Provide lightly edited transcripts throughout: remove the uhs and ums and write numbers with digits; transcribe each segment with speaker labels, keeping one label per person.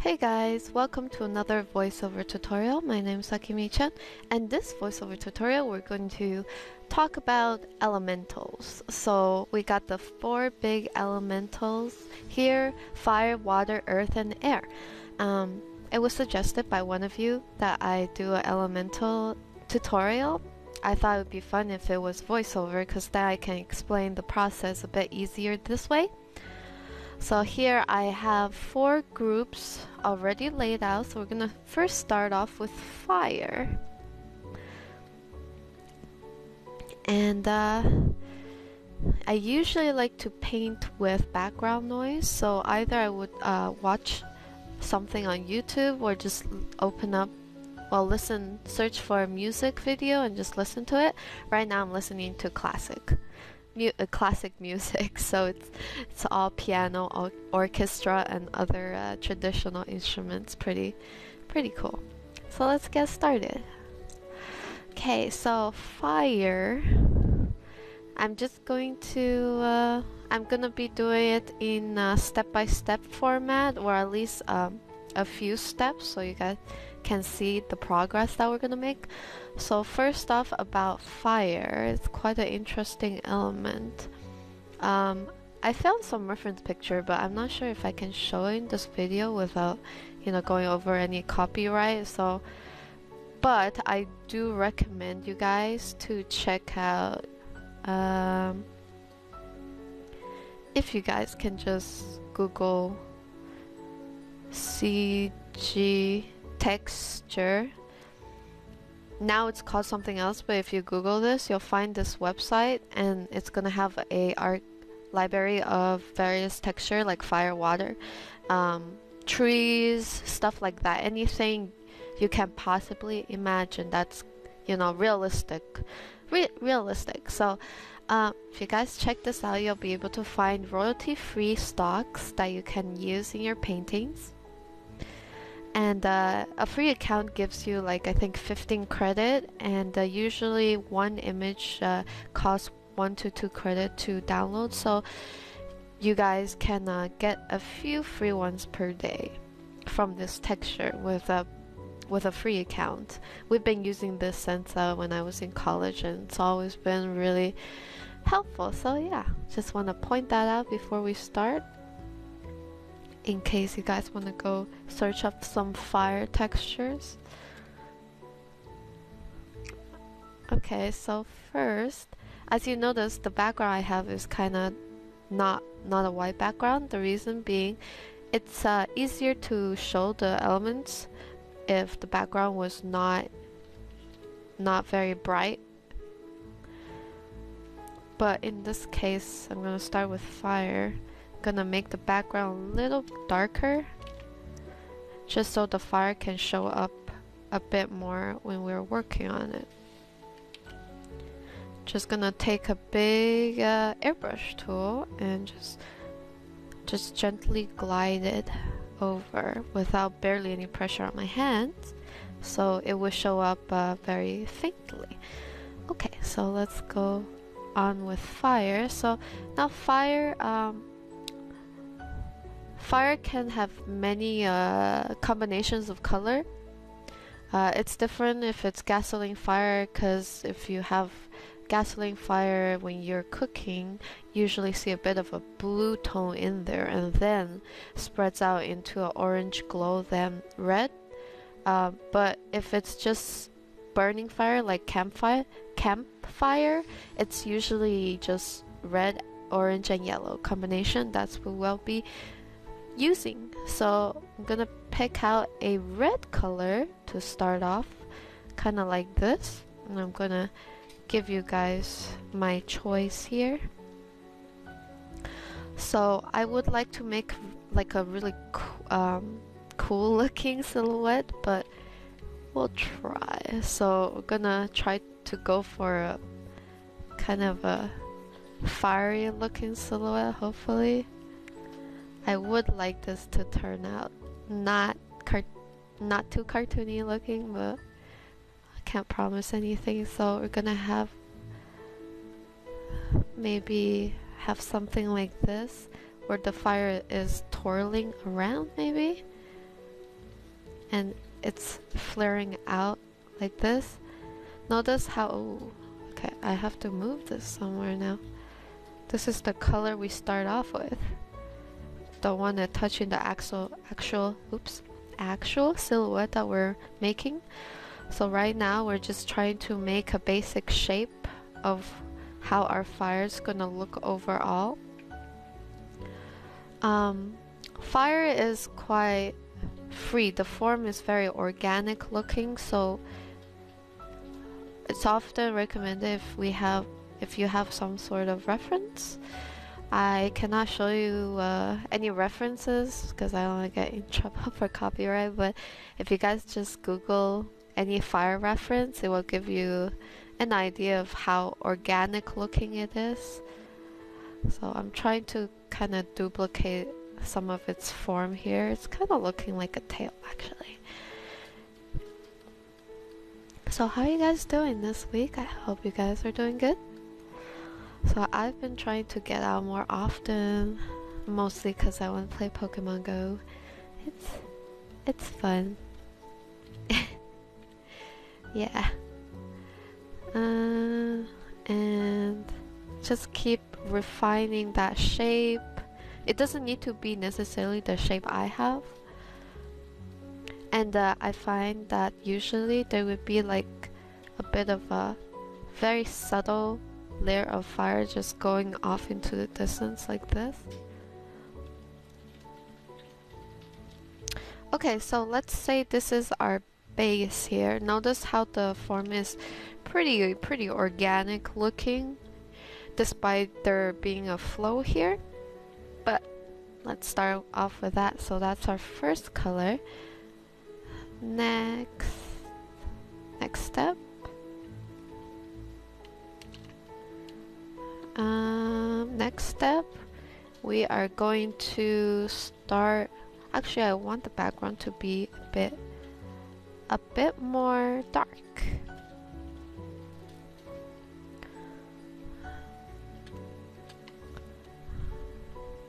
Speaker 1: Hey guys, welcome to another voiceover tutorial. My name is Akimi-chan, and this voiceover tutorial we're going to talk about elementals. So we got the four big elementals here: fire, water, earth, and air. It was suggested by one of you that I do an elemental tutorial. I thought it would be fun if it was voiceover because then I can explain the process a bit easier this way. So here I have four groups already laid out. So we're gonna first start off with fire. And I usually like to paint with background noise. So either I would watch something on YouTube or just open up, search for a music video and just listen to it. Right now I'm listening to classic music, so it's all piano, orchestra, and other traditional instruments. Pretty cool. So let's get started. Okay, so fire. I'm just going to I'm gonna be doing it in a step-by-step format, or at least a few steps, so you guys can see the progress that we're gonna make. So first off, about fire, it's quite an interesting element. I found some reference picture, but I'm not sure if I can show in this video without, going over any copyright. So, but I do recommend you guys to check out. If you guys can just Google CG texture. Now it's called something else, but if you Google this, you'll find this website, and it's gonna have a art library of various texture like fire, water, trees, stuff like that. Anything you can possibly imagine that's realistic. So if you guys check this out, you'll be able to find royalty-free stocks that you can use in your paintings. And a free account gives you I think 15 credit, and usually one image costs 1 to 2 credit to download, so you guys can get a few free ones per day from this texture with a free account. We've been using this since when I was in college, and it's always been really helpful. So yeah, just want to point that out before we start, in case you guys want to go search up some fire textures. Okay, so first, as you notice, the background I have is kind of not a white background. The reason being, it's easier to show the elements if the background was not very bright. But in this case, I'm gonna start with fire. Gonna make the background a little darker, just so the fire can show up a bit more when we're working on it. Just gonna take a big airbrush tool and just gently glide it over without barely any pressure on my hands, so it will show up very faintly. Okay, so let's go on with fire. So now fire can have many combinations of color. It's different if it's gasoline fire, because if you have gasoline fire when you're cooking, you usually see a bit of a blue tone in there, and then spreads out into an orange glow, then red. But if it's just burning fire, like campfire, it's usually just red, orange, and yellow combination. That's what we'll be using. So I'm gonna pick out a red color to start off, kind of like this, and I'm gonna give you guys my choice here. So I would like to make a really cool looking silhouette, but we'll try. So we're gonna try to go for a kind of a fiery looking silhouette, hopefully. I would like this to turn out not too cartoony looking, but I can't promise anything. So we're gonna have maybe have something like this, where the fire is twirling around, maybe. and it's flaring out like this. Notice how, oh, okay, I have to move this somewhere now. This is the color we start off with. The one that touching the actual silhouette that we're making. So right now we're just trying to make a basic shape of how our fire is gonna look overall. Fire is quite free. The form is very organic looking, so it's often recommended if you have some sort of reference. I cannot show you any references because I don't want to get in trouble for copyright, but if you guys just Google any fire reference, it will give you an idea of how organic looking it is. So I'm trying to kind of duplicate some of its form here. It's kind of looking like a tail actually. So how are you guys doing this week? I hope you guys are doing good. So I've been trying to get out more often, mostly because I want to play Pokemon Go. It's fun. Yeah. And just keep refining that shape. It doesn't need to be necessarily the shape I have. And I find that usually there would be like a bit of a very subtle layer of fire just going off into the distance like this. Okay, so let's say this is our base here. Notice how the form is pretty organic looking despite there being a flow here. But let's start off with that. So that's our first color. Next step. Next step, we are going to start. Actually, I want the background to be a bit more dark.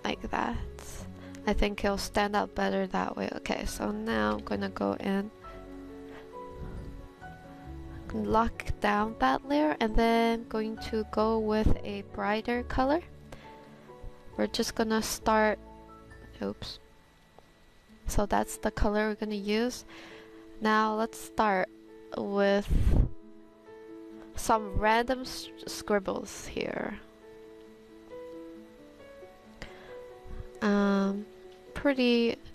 Speaker 1: Like that. I think it'll stand out better that way. Okay, so now I'm gonna go in, lock down that layer, and then going to go with a brighter color. We're just gonna start, oops. So that's the color we're gonna use. Now let's start with some random scribbles here.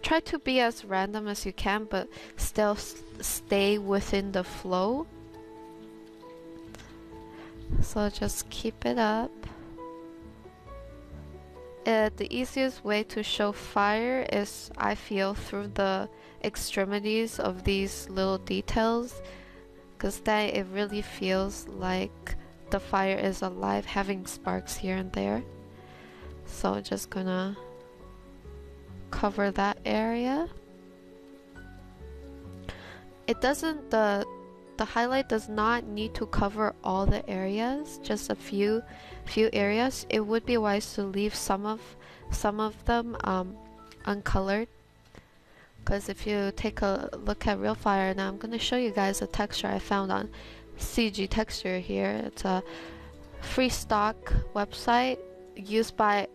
Speaker 1: Try to be as random as you can, but still stay within the flow. So just keep it up. The easiest way to show fire is, I feel, through the extremities of these little details, because then it really feels like the fire is alive, having sparks here and there. So just gonna cover that area. It doesn't, the highlight does not need to cover all the areas, just a few areas. It would be wise to leave some of them uncolored, because if you take a look at real fire, now I'm going to show you guys a texture I found on CG Texture here. It's a free stock website used by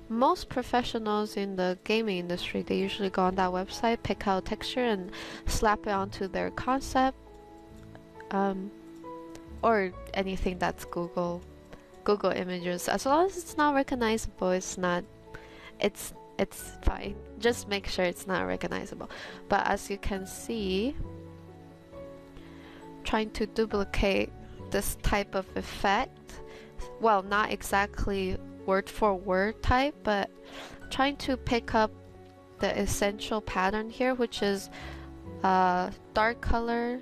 Speaker 1: most professionals in the gaming industry. They usually go on that website, pick out texture and slap it onto their concept, or anything that's Google images. As long as it's not recognizable, it's fine. Just make sure it's not recognizable. But as you can see, trying to duplicate this type of effect, well, not exactly word for word type, but trying to pick up the essential pattern here, which is dark color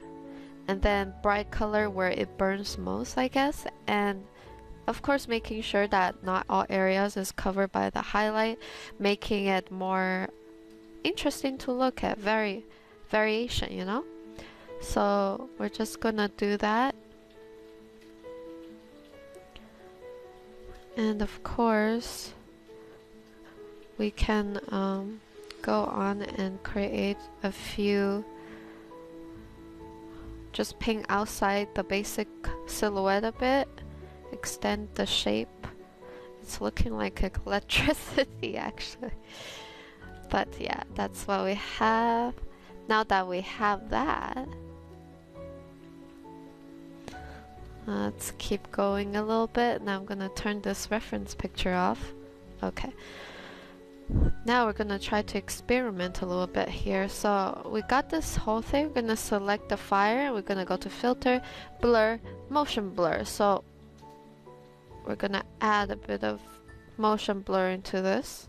Speaker 1: and then bright color where it burns most, I guess, and of course making sure that not all areas is covered by the highlight, making it more interesting to look at, variation, you know. So we're just gonna do that. And of course, we can go on and create a few, just paint outside the basic silhouette a bit, extend the shape. It's looking like electricity actually. But yeah, that's what we have. Now that we have that, let's keep going a little bit. Now I'm gonna turn this reference picture off. Okay. Now we're gonna try to experiment a little bit here. So we got this whole thing. We're gonna select the fire. We're gonna go to filter, blur, motion blur. So we're gonna add a bit of motion blur into this.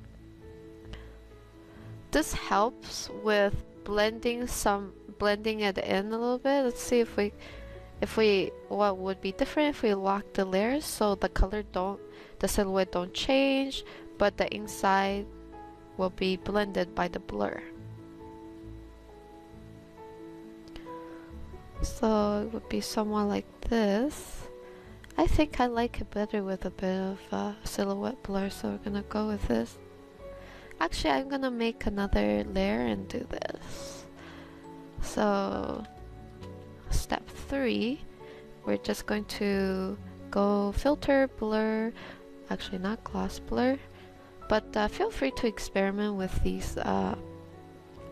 Speaker 1: This helps with blending it in a little bit. Let's see what would be different if we lock the layers so the silhouette don't change, but the inside will be blended by the blur. So it would be somewhat like this. I think I like it better with a bit of silhouette blur, so we're gonna go with this. Actually, I'm gonna make another layer and do this. So step 3, we're just going to go filter, blur, actually not gloss blur, but feel free to experiment with these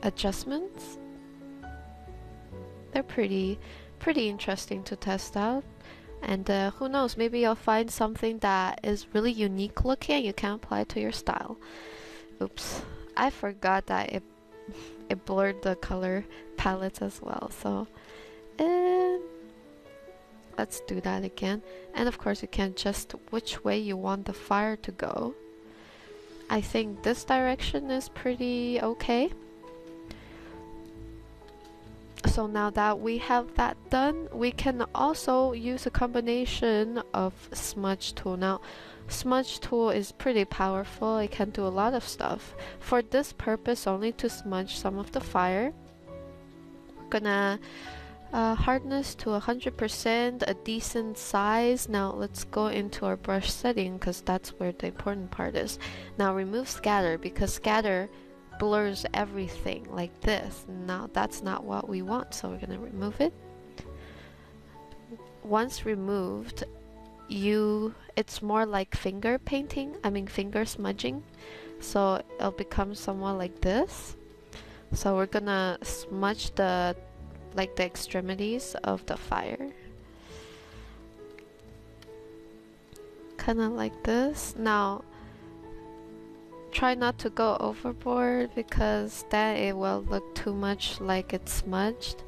Speaker 1: adjustments. They're pretty interesting to test out, and who knows, maybe you'll find something that is really unique looking and you can apply it to your style. Oops, I forgot that it blurred the color palettes as well, so let's do that again. And of course you can adjust which way you want the fire to go. I think this direction is pretty okay. So now that we have that done, we can also use a combination of smudge tool. Now, smudge tool is pretty powerful. It can do a lot of stuff. For this purpose, only to smudge some of the fire, we're gonna hardness to 100%, a decent size. Now let's go into our brush setting because that's where the important part is. Now remove scatter because scatter blurs everything like this. Now that's not what we want, so we're gonna remove it. Once removed, it's more like finger painting, finger smudging, so it'll become somewhat like this. So we're gonna smudge the extremities of the fire, kinda like this. Now try not to go overboard because then it will look too much like it's smudged,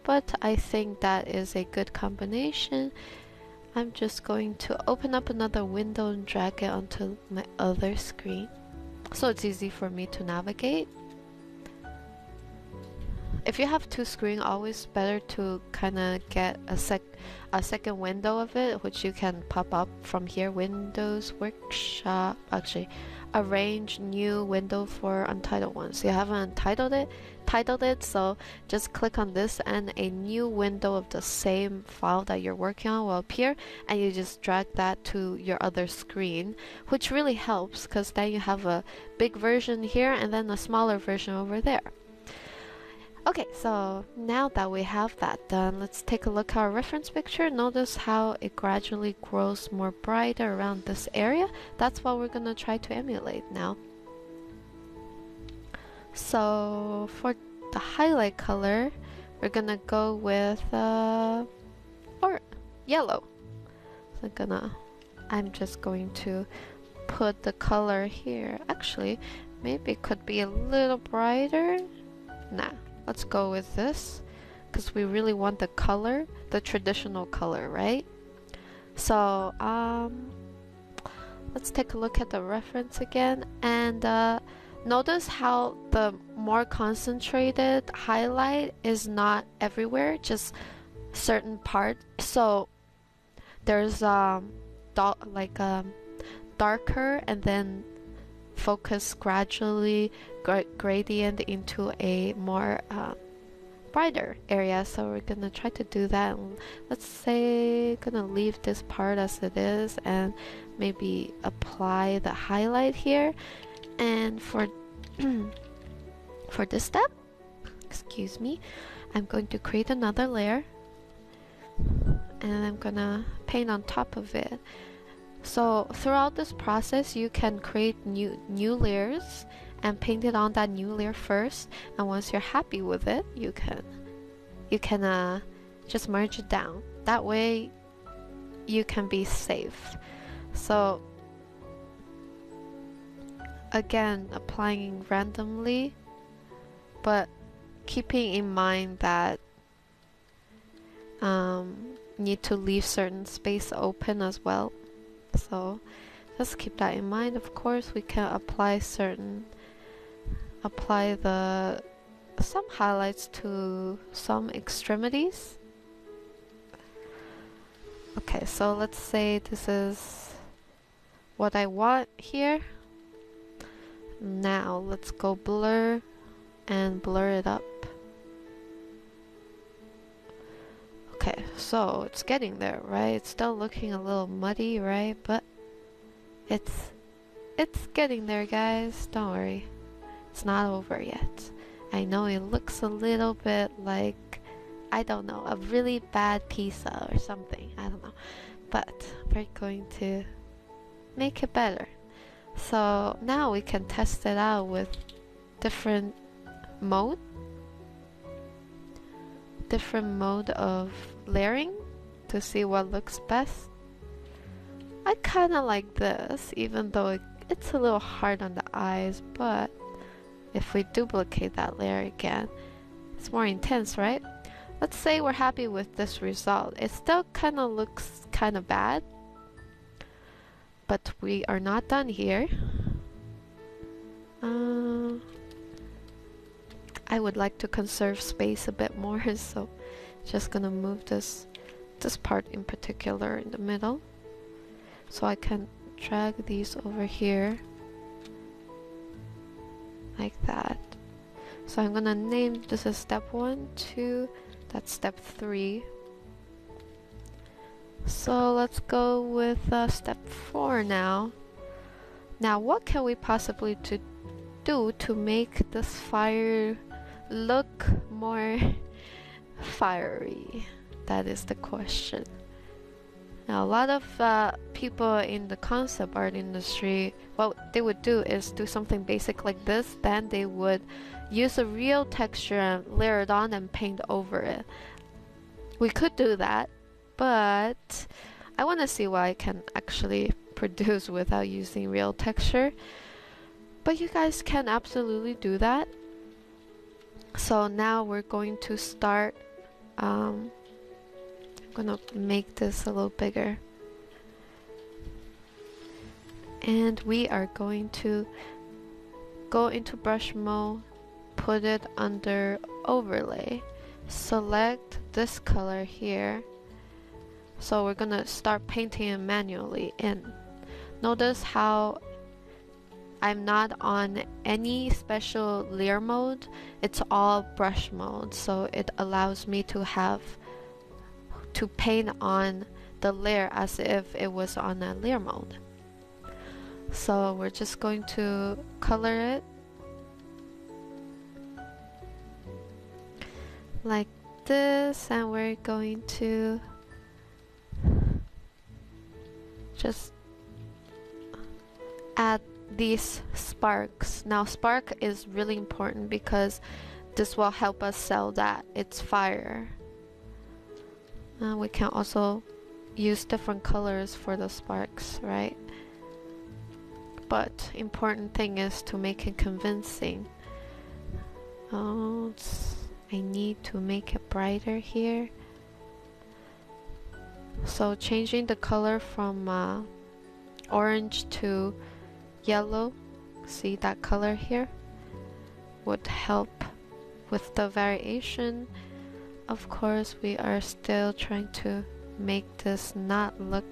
Speaker 1: but I think that is a good combination. I'm just going to open up another window and drag it onto my other screen so it's easy for me to navigate. If you have two screens, always better to kind of get a second window of it, which you can pop up from here. Windows, workshop, actually arrange new window for untitled ones. You haven't titled it, so just click on this and a new window of the same file that you're working on will appear, and you just drag that to your other screen, which really helps because then you have a big version here and then a smaller version over there. Okay, so now that we have that done, let's take a look at our reference picture. Notice how it gradually grows more brighter around this area. That's what we're gonna try to emulate now. So for the highlight color, we're gonna go with or yellow. So I'm just going to put the color here. Actually, maybe it could be a little brighter. Nah. Let's go with this because we really want the color, the traditional color, right? So let's take a look at the reference again, and notice how the more concentrated highlight is not everywhere, just certain parts. So there's darker and then focus gradually gradient into a more brighter area. So we're gonna try to do that, and let's say gonna leave this part as it is and maybe apply the highlight here. And for For this step, excuse me, I'm going to create another layer and I'm gonna paint on top of it. So throughout this process, you can create new layers and paint it on that new layer first. And once you're happy with it, you can just merge it down. That way, you can be safe. So again, applying randomly, but keeping in mind that need to leave certain space open as well. So just keep that in mind. Of course, we can apply some highlights to some extremities. Okay, so let's say this is what I want here. Now let's go blur and blur it up. Okay, so it's getting there, right? It's still looking a little muddy, right? But it's getting there, guys. Don't worry. It's not over yet. I know it looks a little bit like, I don't know, a really bad pizza or something. I don't know. But we're going to make it better. So now we can test it out with different mode of layering to see what looks best. I kind of like this, even though it's a little hard on the eyes, but if we duplicate that layer again, it's more intense, right? Let's say we're happy with this result. It still kind of looks kind of bad, but we are not done here. I would like to conserve space a bit more, so just gonna move this part in particular in the middle, so I can drag these over here like that. So I'm gonna name this as step 1, 2, that's step 3. So let's go with step 4 now. Now what can we possibly do to make this fire look more fiery? That is the question. Now a lot of people in the concept art industry, what they would do is do something basic like this, then they would use a real texture and layer it on and paint over it. We could do that, but I want to see what I can actually produce without using real texture. But you guys can absolutely do that. So now we're going to start, I'm gonna make this a little bigger. And we are going to go into brush mode, put it under overlay, select this color here. So we're gonna start painting it manually in. Notice how I'm not on any special layer mode, it's all brush mode, so it allows me to paint on the layer as if it was on a layer mode. So we're just going to color it like this, and we're going to just add these sparks. Now spark is really important because this will help us sell that it's fire. We can also use different colors for the sparks, right? But important thing is to make it convincing. I need to make it brighter here. So changing the color from orange to yellow, see that color here, would help with the variation. Of course, we are still trying to make this not look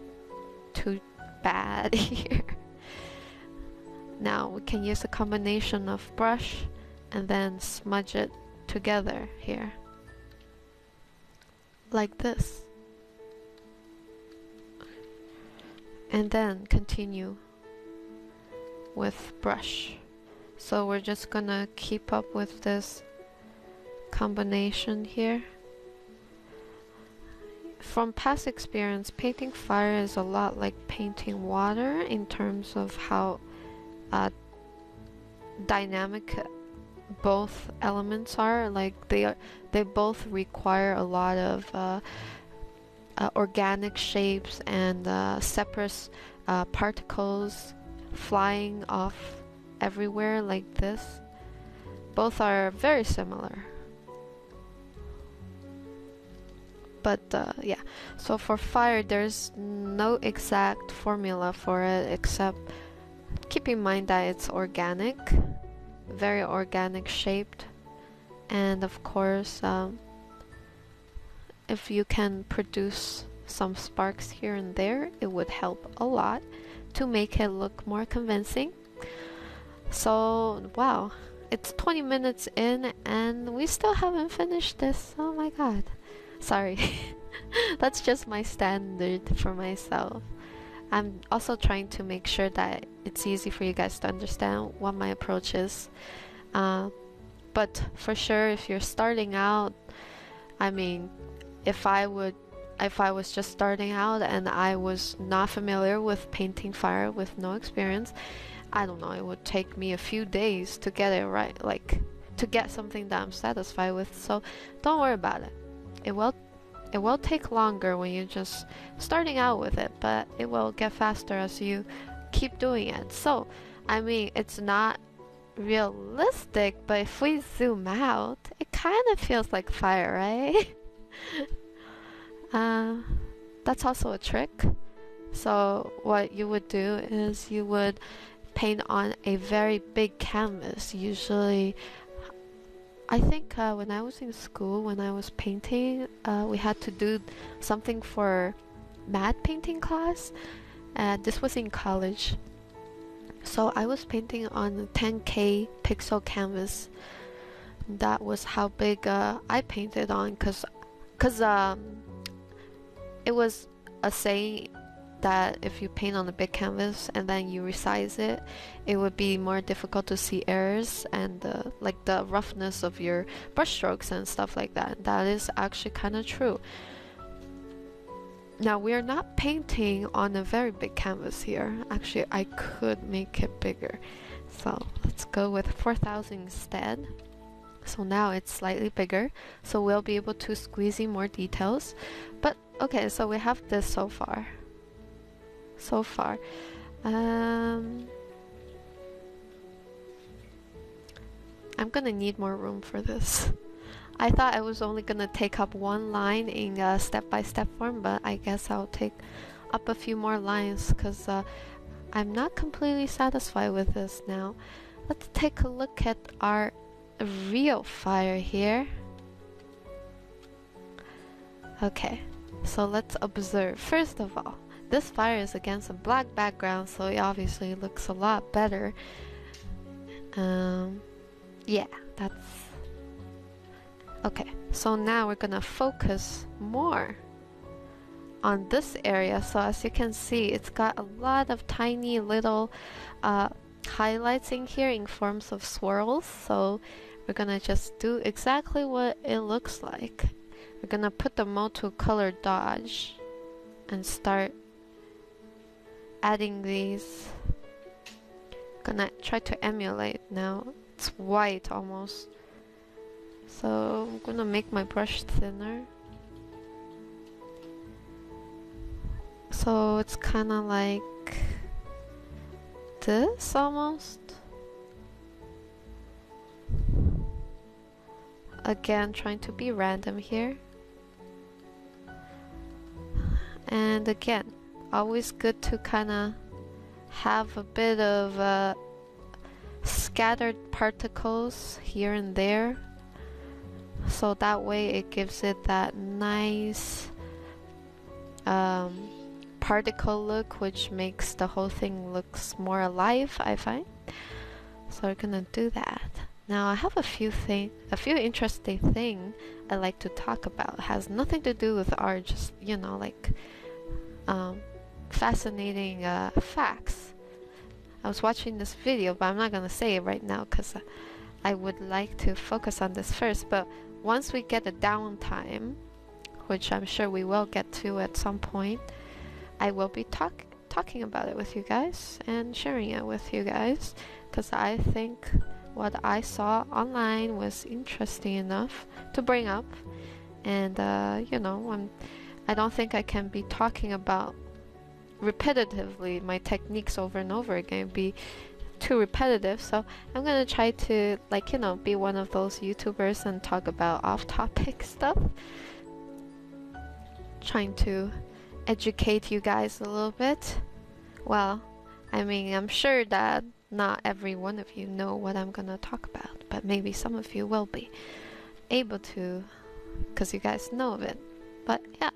Speaker 1: too bad here. Now we can use a combination of brush and then smudge it together here, like this. And then continue with brush. So we're just gonna keep up with this combination here. From past experience, painting fire is a lot like painting water in terms of how dynamic both elements are. Like they both require a lot of organic shapes and separate particles flying off everywhere like this. Both are very similar. But yeah, so for fire, there's no exact formula for it, except keep in mind that it's organic, very organic shaped, and of course, if you can produce some sparks here and there, it would help a lot to make it look more convincing. So wow, it's 20 minutes in and we still haven't finished this. Oh my god. Sorry. That's just my standard for myself. I'm also trying to make sure that it's easy for you guys to understand what my approach is. But for sure, if you're starting out, I mean, if I was just starting out and I was not familiar with painting fire with no experience, I don't know, it would take me a few days to get it right, like to get something that I'm satisfied with. So don't worry about it. It will take longer when you're just starting out with it, but it will get faster as you keep doing it. So, I mean, it's not realistic, but if we zoom out, it kind of feels like fire, right? That's also a trick. So what you would do is you would paint on a very big canvas, usually I think when I was in school, when I was painting, we had to do something for matte painting class. This was in college. So I was painting on a 10K pixel canvas. That was how big I painted on, cause it was a saying that if you paint on a big canvas and then you resize it, it would be more difficult to see errors and like the roughness of your brush strokes and stuff like that. That is actually kind of true. Now we are not painting on a very big canvas here. Actually, I could make it bigger. So let's go with 4000 instead. So now it's slightly bigger, so we'll be able to squeeze in more details. But okay, so we have this so far. I'm gonna need more room for this. I thought I was only gonna take up one line in step-by-step form, but I guess I'll take up a few more lines because I'm not completely satisfied with this now. Let's take a look at our real fire here. Okay, so let's observe. First of all, this fire is against a black background, so it obviously looks a lot better. Yeah, that's... Okay, so now we're gonna focus more on this area. So as you can see, it's got a lot of tiny little highlights in here in forms of swirls. So we're gonna just do exactly what it looks like. We're gonna put the multi-color dodge and start adding these. Gonna try to emulate now. It's white almost. So I'm gonna make my brush thinner. So it's kinda like this almost. Again, trying to be random here. And again, always good to kinda have a bit of scattered particles here and there, so that way it gives it that nice particle look, which makes the whole thing looks more alive, I find. So we're gonna do that. Now I have a few interesting thing I like to talk about. It has nothing to do with art, just, you know, like fascinating facts I was watching this video, but I'm not gonna say it right now because I would like to focus on this first. But once we get a downtime, which I'm sure we will get to at some point, I will be talking about it with you guys and sharing it with you guys, because I think what I saw online was interesting enough to bring up. And you know, I don't think I can be talking about repetitively my techniques over and over again. It'd be too repetitive, so I'm gonna try to, like, you know, be one of those YouTubers and talk about off-topic stuff, trying to educate you guys a little bit. Well, I mean, I'm sure that not every one of you know what I'm gonna talk about, but maybe some of you will be able to, because you guys know of it. But yeah,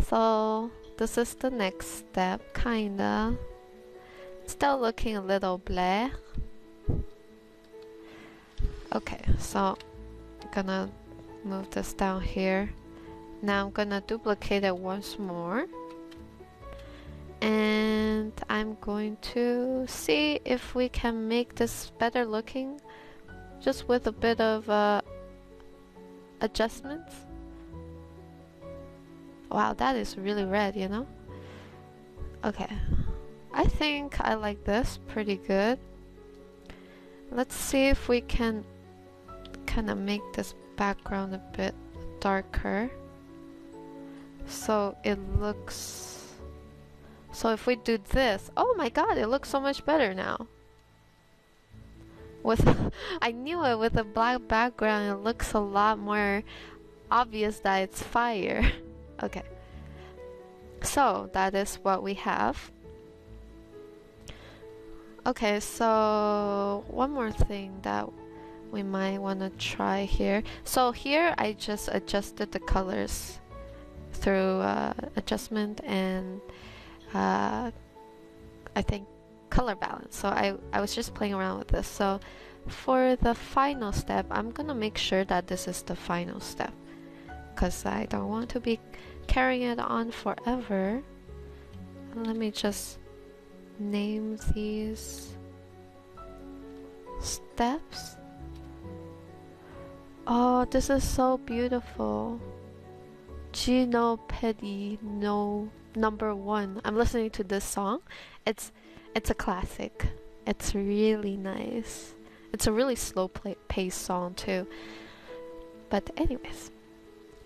Speaker 1: so this is the next step, kinda. Still looking a little bleh. Okay, so I'm gonna move this down here. Now I'm gonna duplicate it once more. And I'm going to see if we can make this better looking, just with a bit of adjustments. Wow, that is really red, you know? Okay, I think I like this pretty good. Let's see if we can kind of make this background a bit darker, so it looks... So if we do this, oh my god, it looks so much better now. With I knew it, with a black background, it looks a lot more obvious that it's fire. Okay, so that is what we have. Okay, so one more thing that we might want to try here. So here I just adjusted the colors through adjustment and I think color balance. So I was just playing around with this. So for the final step, I'm gonna make sure that this is the final step, because I don't want to be carrying it on forever. Let me just name these steps. Oh, this is so beautiful. Gino Petty, no number one. I'm listening to this song. It's a classic. It's really nice. It's a really slow paced song too. But anyways,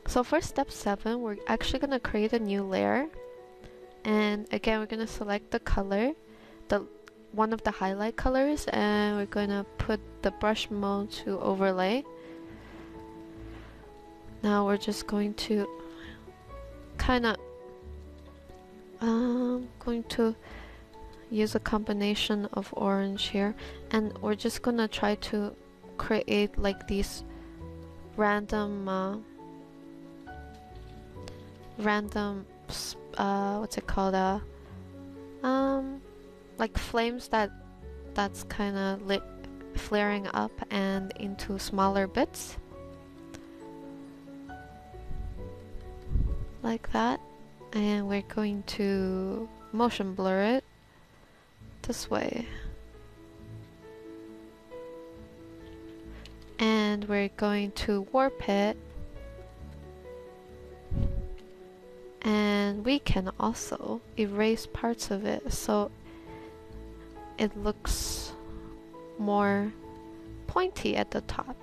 Speaker 1: so for step 7, we're actually gonna create a new layer, and again we're gonna select the color, the one of the highlight colors, and we're gonna put the brush mode to overlay. Now we're just going to kind of going to use a combination of orange here, and we're just gonna try to create like these random what's it called, like flames that's kind of lit, flaring up and into smaller bits like that. And we're going to motion blur it this way, and we're going to warp it, and we can also erase parts of it so it looks more pointy at the top,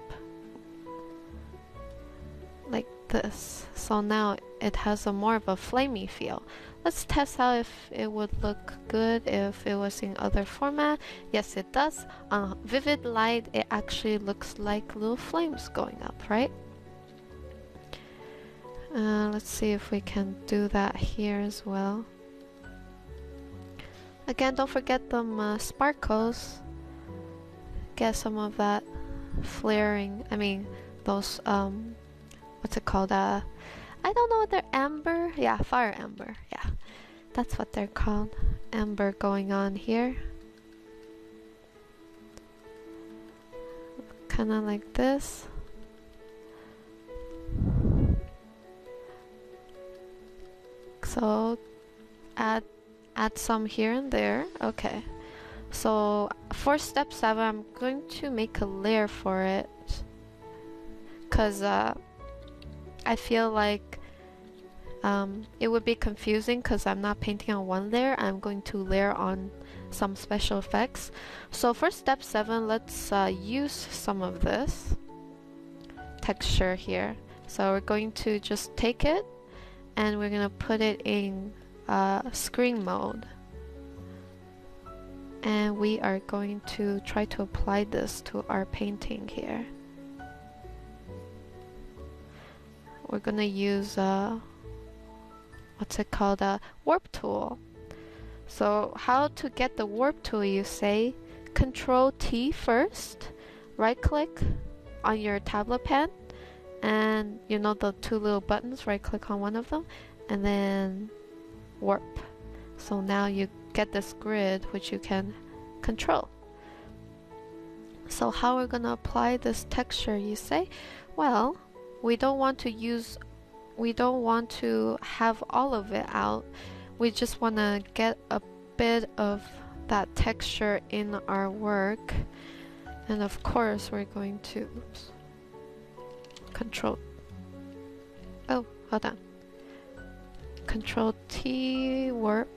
Speaker 1: like this. So now it has a more of a flamey feel. Let's test out if it would look good if it was in other format. Yes, it does. On vivid light, it actually looks like little flames going up, right? Let's see if we can do that here as well. Again, don't forget them sparkles. Get some of that flaring. I mean, those what's it called? I don't know what they're, amber? Yeah, fire amber. Yeah, that's what they're called. Amber going on here. Kind of like this. So add some here and there. Okay. So for step 7, I'm going to make a layer for it, because I feel like it would be confusing because I'm not painting on one layer. I'm going to layer on some special effects. So for step 7, let's use some of this texture here. So we're going to just take it and we're going to put it in screen mode. And we are going to try to apply this to our painting here. We're going to use what's it called, a warp tool. So how to get the warp tool, you say Control T first, right click on your tablet pen, and you know the 2 little buttons, right click on one of them, and then warp. So now you get this grid which you can control. So how we're gonna apply this texture, you say? Well, we don't want to have all of it out. We just want to get a bit of that texture in our work. And of course we're going to Control T, warp,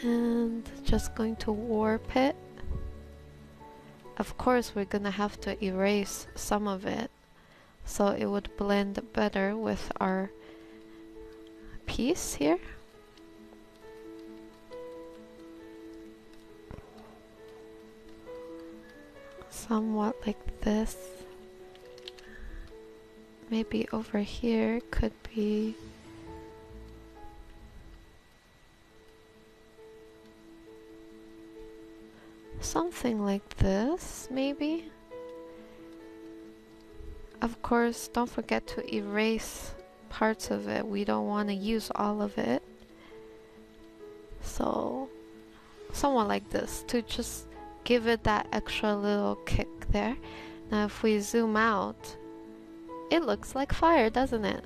Speaker 1: and just going to warp it. Of course we're gonna have to erase some of it so it would blend better with our piece here. Somewhat like this. Maybe over here could be something like this, maybe. Of course, don't forget to erase parts of it. We don't want to use all of it. So, somewhat like this, to just give it that extra little kick there. Now if we zoom out, it looks like fire, doesn't it?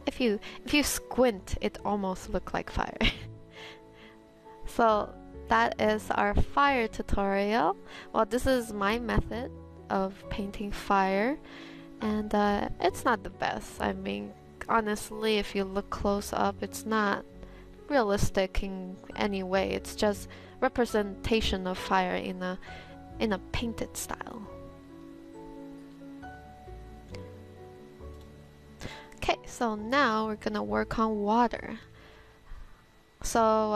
Speaker 1: If you squint, it almost looks like fire. So that is our fire tutorial. Well, this is my method of painting fire, and it's not the best. I mean, honestly, if you look close up, it's not realistic in any way. It's just representation of fire in a painted style. Okay, so now we're gonna work on water. So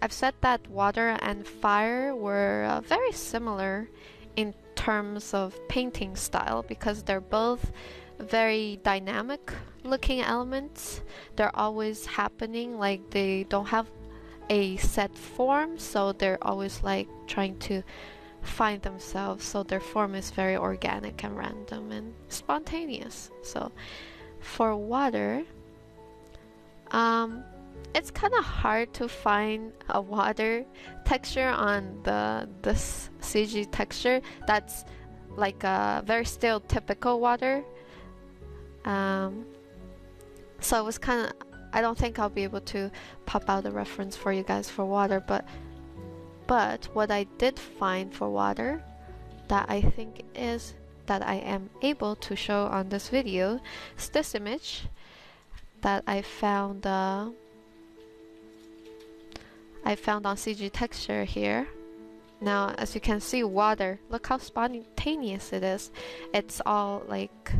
Speaker 1: I've said that water and fire were very similar in terms of painting style because they're both very dynamic looking elements. They're always happening, like they don't have a set form, so they're always like trying to find themselves, so their form is very organic and random and spontaneous. So for water, it's kind of hard to find a water texture on this CG texture that's like a very stereotypical water. So it was kind of, I don't think I'll be able to pop out a reference for you guys for water, but what I did find for water that I think is that I am able to show on this video is this image that I found on CG texture here. Now as you can see, water, look how spontaneous it is. It's all like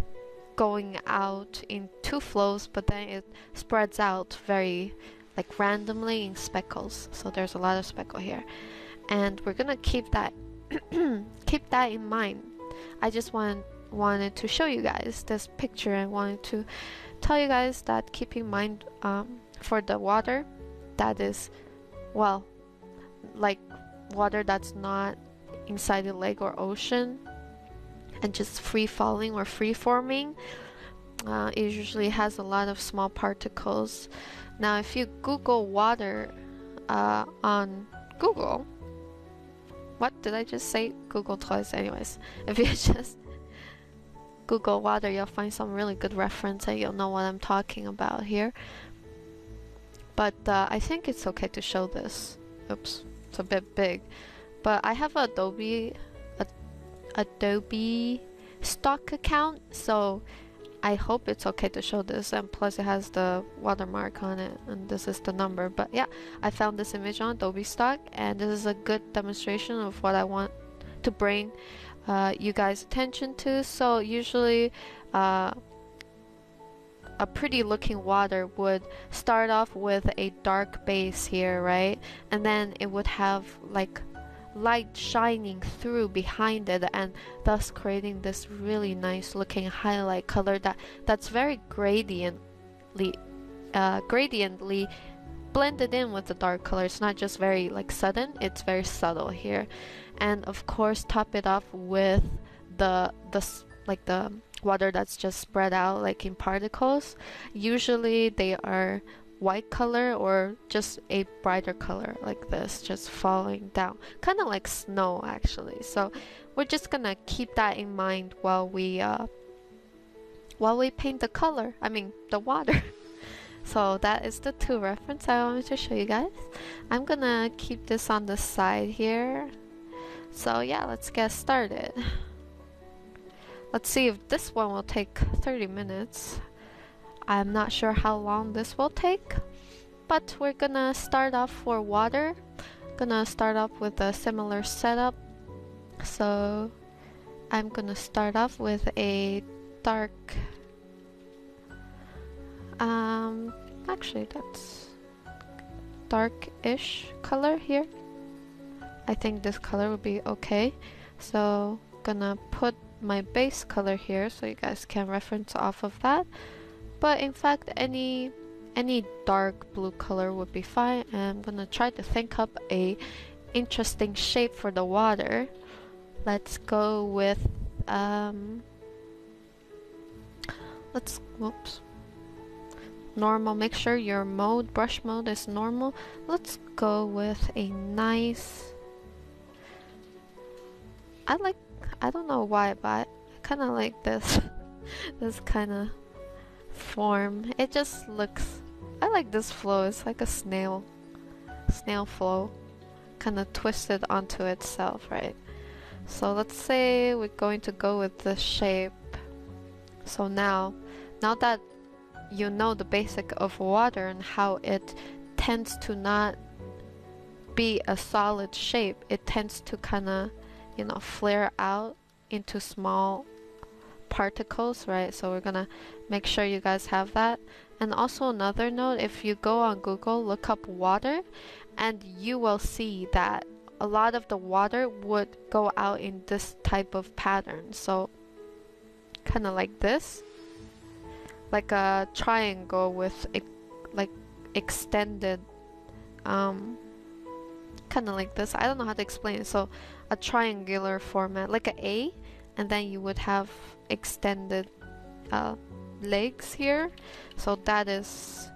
Speaker 1: going out in 2 flows, but then it spreads out very like randomly in speckles. So there's a lot of speckle here, and we're gonna keep that keep that in mind. I just wanted to show you guys this picture and wanted to tell you guys that keep in mind for the water that is, well, like water that's not inside the lake or ocean and just free falling or free forming. It usually has a lot of small particles. Now if you Google water on Google, what did I just say? Google twice. Anyways, if you just Google water, you'll find some really good reference and you'll know what I'm talking about here. but I think it's okay to show this. Oops, it's a bit big. But I have Adobe stock account, so I hope it's okay to show this, and plus it has the watermark on it, and this is the number. But yeah, I found this image on Adobe stock, and this is a good demonstration of what I want to bring you guys attention to. So usually a pretty looking water would start off with a dark base here, right? And then it would have like light shining through behind it, and thus creating this really nice looking highlight color that's very gradiently blended in with the dark color. It's not just very like sudden, it's very subtle here. And of course top it off with the water that's just spread out like in particles. Usually they are white color or just a brighter color like this, just falling down, kind of like snow actually. So we're just gonna keep that in mind while we paint the color, I mean the water. So that is the two reference I wanted to show you guys. I'm gonna keep this on the side here. So yeah, let's get started. Let's see if this one will take 30 minutes. I'm not sure how long this will take, but we're gonna start off for water. Gonna start off with a similar setup. So I'm gonna start off with a dark, actually that's dark-ish color here. I think this color would be okay. So gonna put my base color here so you guys can reference off of that. But in fact, any dark blue color would be fine. And I'm gonna try to think up a interesting shape for the water. Let's go with normal. Make sure your brush mode is normal. Let's go with a nice, I don't know why, but I kind of like this this kind of form. It just looks, I like this flow. It's like a snail flow, kind of twisted onto itself, right? So let's say we're going to go with this shape. So now that you know the basic of water and how it tends to not be a solid shape, it tends to kind of, you know, flare out into small particles, right? So we're gonna make sure you guys have that. And also another note, if you go on Google, look up water, and you will see that a lot of the water would go out in this type of pattern. So kind of like this, like a triangle with like extended, kind of like this. I don't know how to explain it. So a triangular format, like an A, and then you would have extended legs here. So that is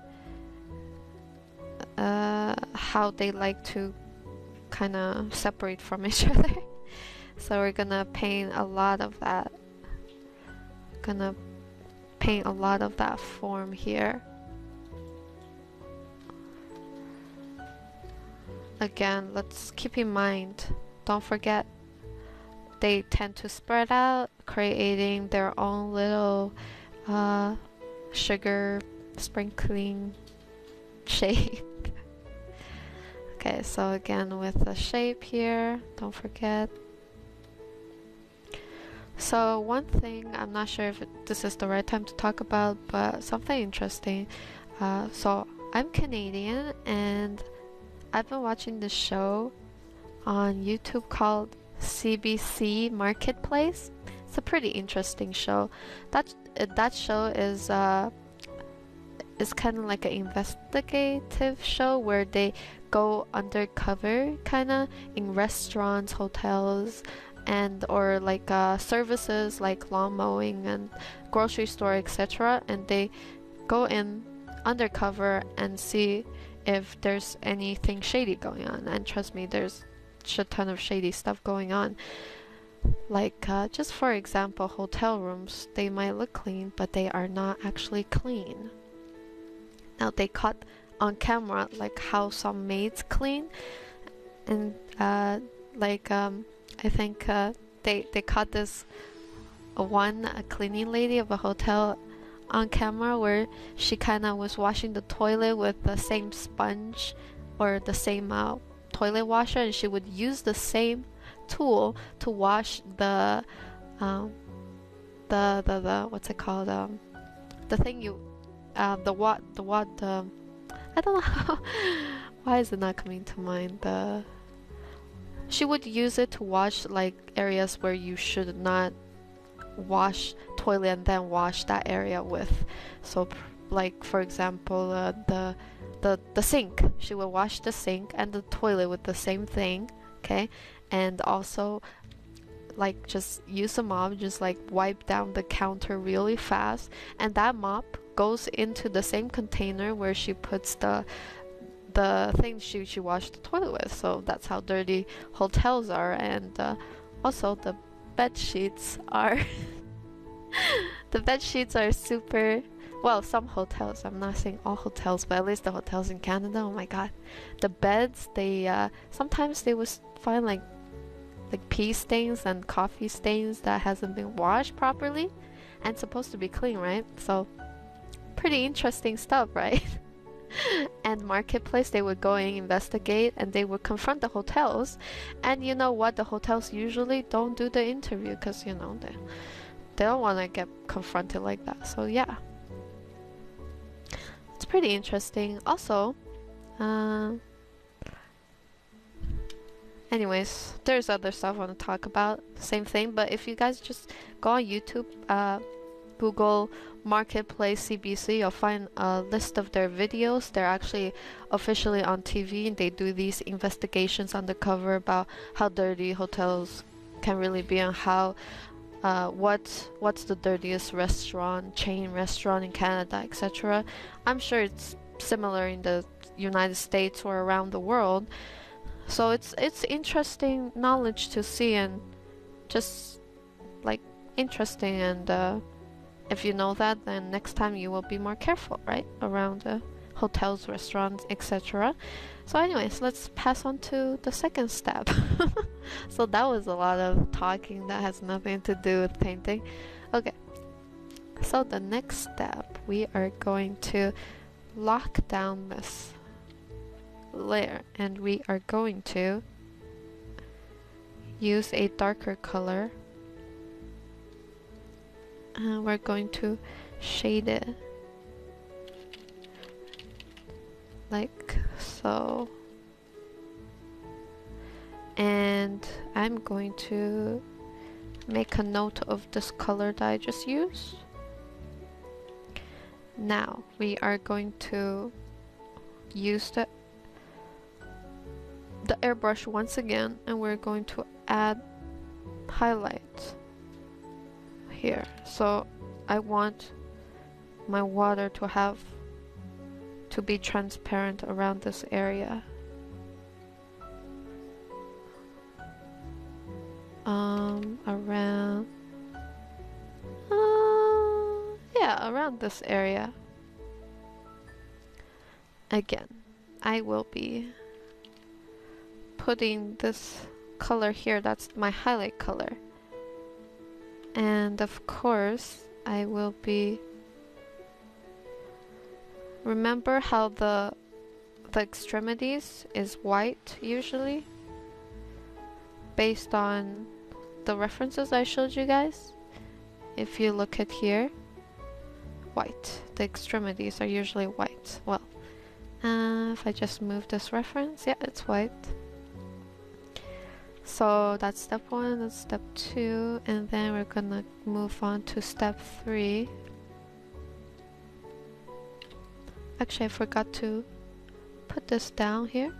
Speaker 1: how they like to kind of separate from each other. So we're gonna paint a lot of that. Gonna paint a lot of that form here. Again, let's keep in mind, don't forget, they tend to spread out, creating their own little sugar sprinkling shape. Okay, so again with the shape here, don't forget. So one thing, I'm not sure if this is the right time to talk about, but something interesting. So I'm Canadian, and I've been watching this show on YouTube called CBC Marketplace. It's a pretty interesting show. That show is kind of like an investigative show where they go undercover kind of in restaurants, hotels, and or like services like lawn mowing and grocery store, etc. And they go in undercover and see if there's anything shady going on. And trust me, there's a shit ton of shady stuff going on. Like just for example, hotel rooms, they might look clean, but they are not actually clean. Now they caught on camera like how some maids clean, and like I think they caught this a cleaning lady of a hotel on camera where she kind of was washing the toilet with the same sponge or the same toilet washer, and she would use the same tool to wash the what's it called, the thing you the what I don't know why is it not coming to mind. She would use it to wash like areas where you should not wash toilet and then wash that area with. So like for example, the sink, she will wash the sink and the toilet with the same thing, okay, and also like just use a mop, just like wipe down the counter really fast, and that mop goes into the same container where she puts the thing she washed the toilet with. So that's how dirty hotels are. And also the bed sheets are the bed sheets are super, well, some hotels, I'm not saying all hotels, but at least the hotels in Canada, oh my god, the beds, they sometimes they would find like pee stains and coffee stains that hasn't been washed properly and supposed to be clean, right? So pretty interesting stuff, right? And Marketplace, they would go and investigate, and they would confront the hotels. And you know what, the hotels usually don't do the interview because, you know, they don't want to get confronted like that. So yeah, it's pretty interesting. Also, anyways, there's other stuff I want to talk about, same thing, but if you guys just go on YouTube, Google Marketplace CBC, you'll find a list of their videos. They're actually officially on TV, and they do these investigations undercover about how dirty hotels can really be, and how what's the dirtiest chain restaurant in Canada, etc. I'm sure it's similar in the United States or around the world. So it's interesting knowledge to see, and just like interesting, and if you know that, then next time you will be more careful, right, around hotels, restaurants, etc. So anyways, let's pass on to the second step. So that was a lot of talking that has nothing to do with painting. Okay, so the next step, we are going to lock down this layer, and we are going to use a darker color, and we're going to shade it like so. And I'm going to make a note of this color that I just used. Now we are going to use the airbrush once again, and we're going to add highlights here. So I want my water to be transparent around this area. Around around this area. Again, I will be putting this color here, that's my highlight color. And of course, I will be, remember how the extremities is white usually, based on the references I showed you guys. If you look at here, white, the extremities are usually white. Well, if I just move this reference, yeah, it's white. So that's step 1, that's step 2, and then we're gonna move on to step 3. Actually, I forgot to put this down here.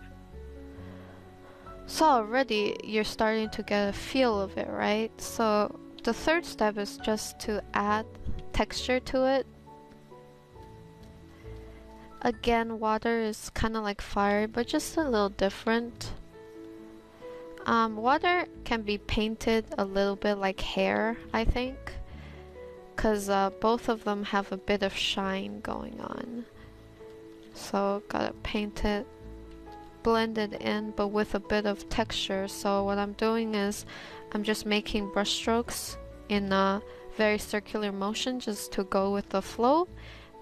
Speaker 1: So already you're starting to get a feel of it, right? So the third step is just to add texture to it. Again, water is kind of like fire, but just a little different. Water can be painted a little bit like hair, I think, because both of them have a bit of shine going on. So gotta paint it, blend it in, but with a bit of texture. So what I'm doing is I'm just making brush strokes in a very circular motion just to go with the flow.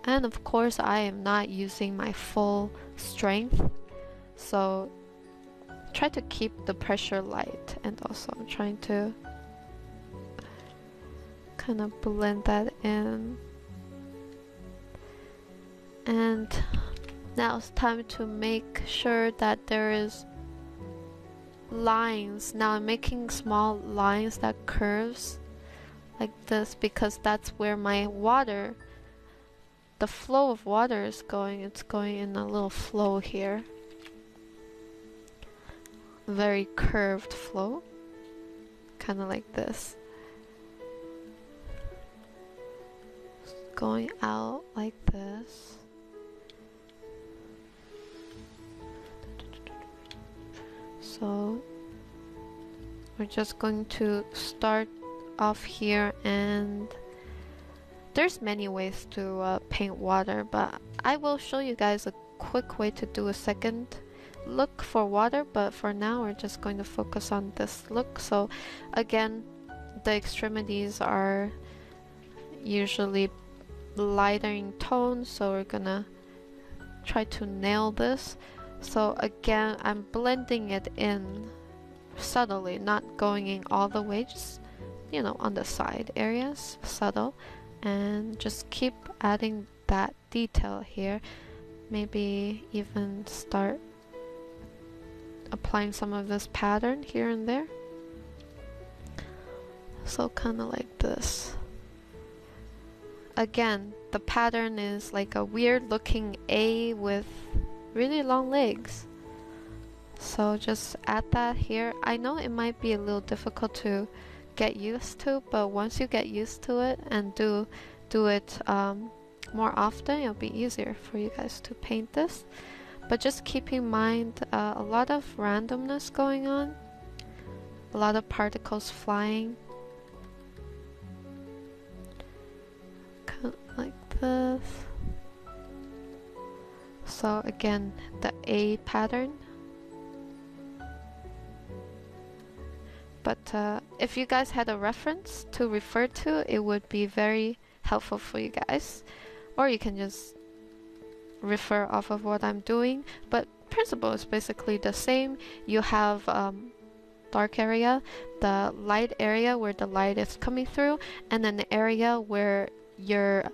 Speaker 1: And of course I am not using my full strength, so try to keep the pressure light, and also I'm trying to kind of blend that in. And now it's time to make sure that there is lines. Now I'm making small lines that curves like this because that's where my water, the flow of water is going. It's going in a little flow here. Very curved flow. Kind of like this. Going out like this. So we're just going to start off here, and there's many ways to paint water, but I will show you guys a quick way to do a second look for water, but for now we're just going to focus on this look. So again, the extremities are usually lighter in tone, so we're gonna try to nail this. So again, I'm blending it in subtly, not going in all the way, just, you know, on the side areas, subtle, and just keep adding that detail here. Maybe even start applying some of this pattern here and there. So kind of like this. Again, the pattern is like a weird looking A with really long legs. So just add that here. I know it might be a little difficult to get used to, but once you get used to it and do it more often, it'll be easier for you guys to paint this. But just keep in mind a lot of randomness going on, a lot of particles flying, kind of like this. So again, the A pattern. But if you guys had a reference to refer to, it would be very helpful for you guys. Or you can just refer off of what I'm doing. But principle is basically the same. You have dark area, the light area where the light is coming through, and then the area where your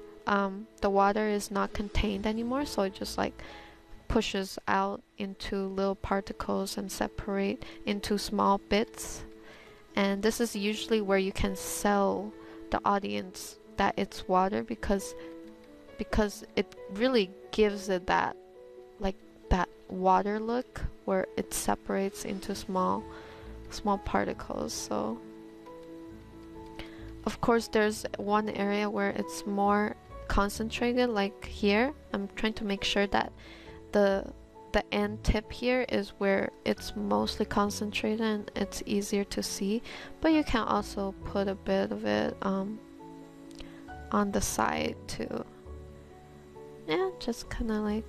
Speaker 1: the water is not contained anymore, so it just like pushes out into little particles and separate into small bits. And this is usually where you can sell the audience that it's water, because it really gives it that, like, that water look where it separates into small particles. So of course there's one area where it's more concentrated, like here. I'm trying to make sure that the end tip here is where it's mostly concentrated and it's easier to see, but you can also put a bit of it on the side too. Yeah, just kind of like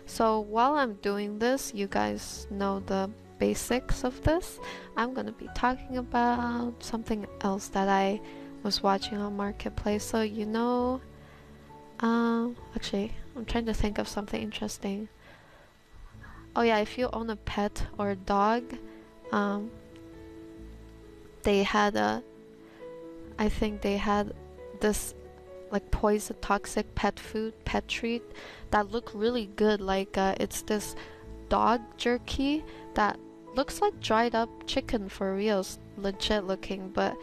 Speaker 1: so. While I'm doing this, you guys know the basics of this. I'm gonna be talking about something else that I was watching on Marketplace. So you know, actually I'm trying to think of something interesting. Oh yeah, if you own a pet or a dog, they had I think they had this like poison toxic pet treat that looked really good. Like it's this dog jerky that looks like dried up chicken for reals, legit looking, but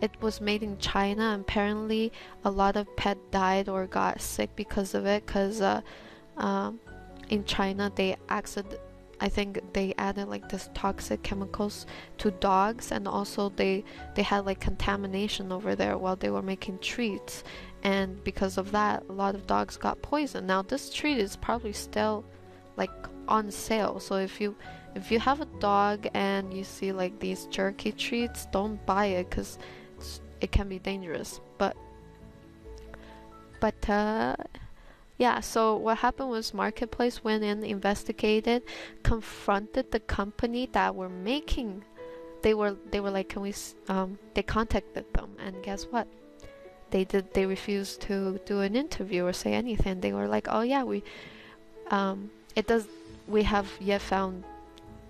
Speaker 1: it was made in China. Apparently a lot of pets died or got sick because of it, because in China I think they added like this toxic chemicals to dogs, and also they had like contamination over there while they were making treats, and because of that a lot of dogs got poisoned. Now this treat is probably still like on sale, so if you have a dog and you see like these jerky treats, don't buy it because it can be dangerous. But Yeah, so what happened was Marketplace went in, investigated, confronted the company that were making. They were like, can we? They contacted them, and guess what? They refused to do an interview or say anything. They were like, oh yeah, it does. We have yet found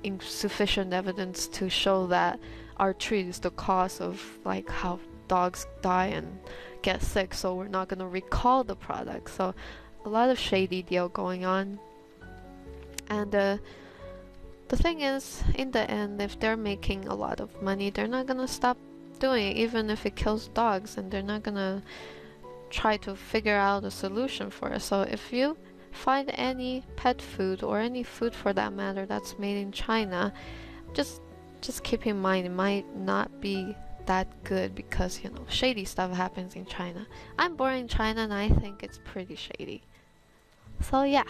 Speaker 1: insufficient evidence to show that our tree is the cause of like how dogs die and get sick, so we're not gonna recall the product. So a lot of shady deal going on. And the thing is, in the end, if they're making a lot of money, they're not gonna stop doing it, even if it kills dogs, and they're not gonna try to figure out a solution for it. So if you find any pet food or any food for that matter that's made in China, just keep in mind it might not be that good, because shady stuff happens in China. I'm born in China and I think it's pretty shady. So yeah,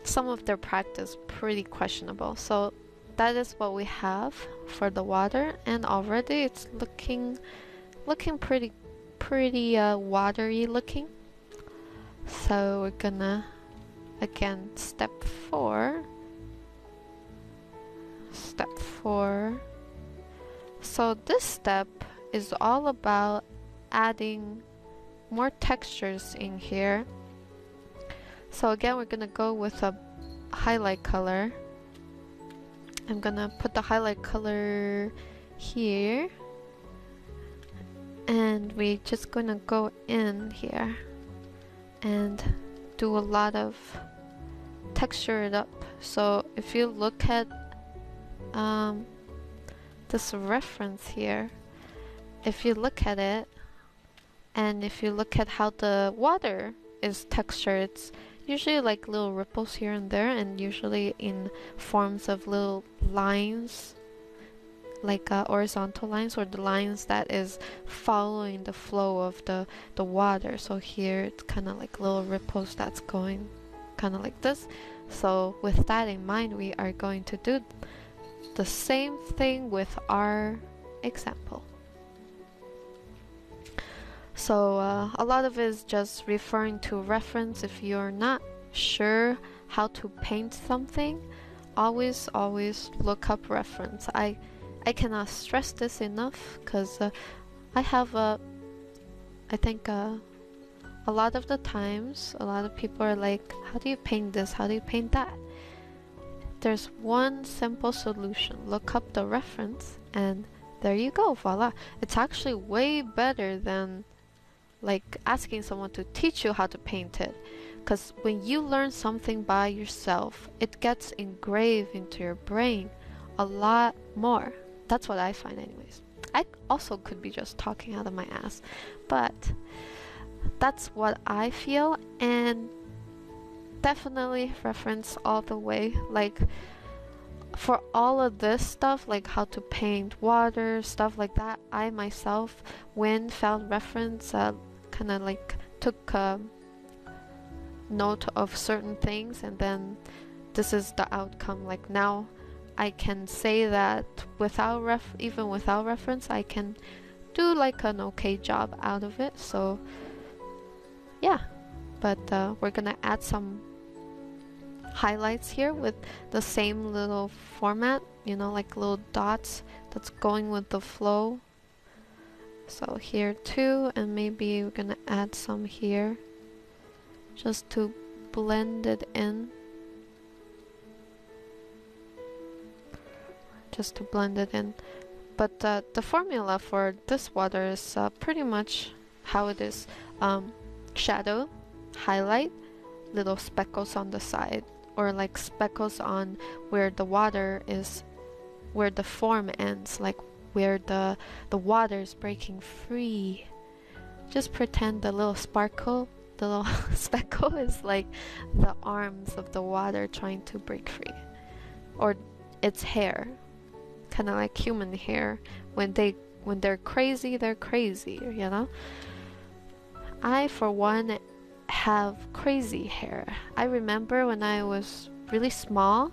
Speaker 1: some of their practice pretty questionable. So that is what we have for the water, and already it's looking pretty watery looking. So we're gonna again step 4. So this step is all about adding more textures in here. So again, we're gonna go with a highlight color. I'm gonna put the highlight color here, and we're just gonna go in here and do a lot of texture it up. So if you look at this reference here, if you look at it, and if you look at how the water is textured, it's usually like little ripples here and there, and usually in forms of little lines, like horizontal lines, or the lines that is following the flow of the water. So here it's kind of like little ripples that's going kind of like this. So with that in mind, we are going to do the same thing with our example. So a lot of it is just referring to reference. If you're not sure how to paint something, always look up reference. I cannot stress this enough, because I have I think a lot of the times a lot of people are like, how do you paint this, how do you paint that? There's one simple solution: look up the reference, and there you go, voila. It's actually way better than like asking someone to teach you how to paint it, because when you learn something by yourself, it gets engraved into your brain a lot more. That's what I find anyways. I also could be just talking out of my ass, but that's what I feel. And definitely reference all the way. Like for all of this stuff, like how to paint water, stuff like that, I myself, when found reference, kind of like took note of certain things, and then this is the outcome. Like now I can say that even without reference, I can do like an okay job out of it. So yeah, but we're gonna add some highlights here with the same little format, like little dots that's going with the flow. So here too, and maybe we're gonna add some here just to blend it in. But the formula for this water is pretty much how it is. Shadow, highlight, little speckles on the side, or like speckles on where the water is, where the form ends, like where the water is breaking free. Just pretend the little sparkle, the little speckle is like the arms of the water trying to break free, or its hair, kind of like human hair. When they're crazy, they're crazy, I, for one, have crazy hair. I remember when I was really small,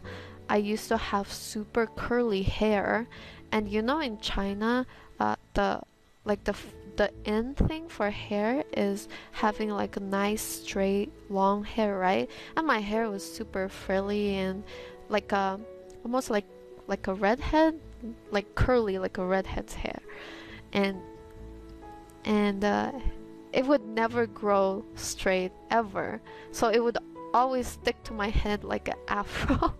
Speaker 1: I used to have super curly hair, and in China, the in thing for hair is having like a nice straight long hair, right? And my hair was super frilly and like almost like a redhead, like curly like a redhead's hair. And it would never grow straight ever. So it would always stick to my head like an afro.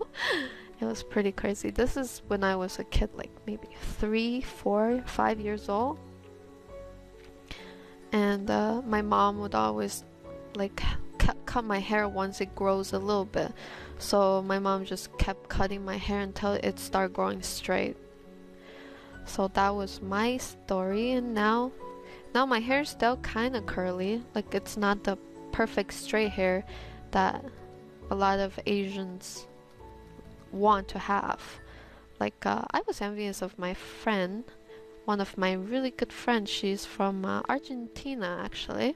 Speaker 1: It was pretty crazy. This is when I was a kid, like maybe 3, 4, 5 years old. And my mom would always like cut my hair once it grows a little bit. So my mom just kept cutting my hair until it started growing straight. So that was my story, and now my hair is still kind of curly. Like it's not the perfect straight hair that a lot of Asians want to have. Like I was envious of my friend, one of my really good friends. She's from Argentina actually.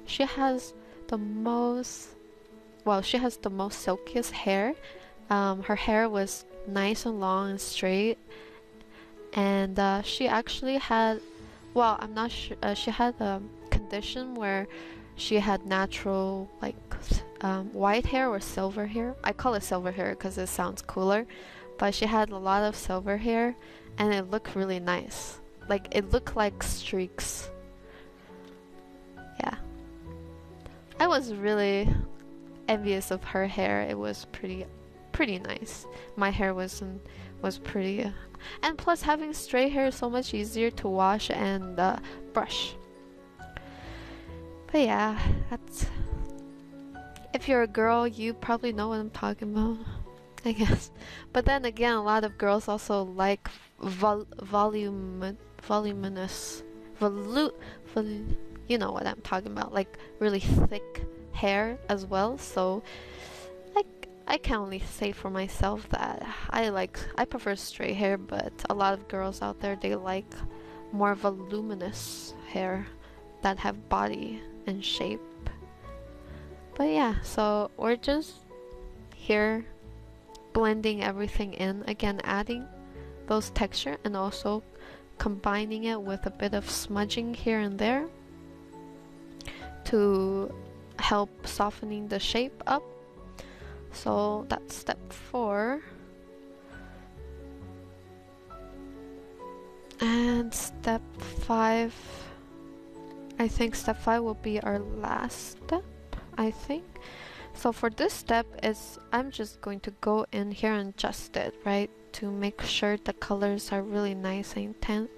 Speaker 1: She has the most silkiest hair. Her hair was nice and long and straight, and she actually had, well, I'm not sure, she had a condition where she had natural like white hair or silver hair. I call it silver hair because it sounds cooler, but she had a lot of silver hair and it looked really nice. Like it looked like streaks. Yeah, I was really envious of her hair. It was pretty nice. My hair was pretty, and plus having straight hair is so much easier to wash and brush. But yeah, that's, if you're a girl, you probably know what I'm talking about, I guess. But then again, a lot of girls also like voluminous, you know what I'm talking about, like really thick hair as well. So I can only say for myself that I prefer straight hair, but a lot of girls out there, they like more voluminous hair that have body and shape. But yeah, so we're just here blending everything in, again adding those texture and also combining it with a bit of smudging here and there to help softening the shape up. So that's step 4. And step 5, I think step 5 will be our last step, I think. So for this step is, I'm just going to go in here and adjust it, right? To make sure the colors are really nice and intense.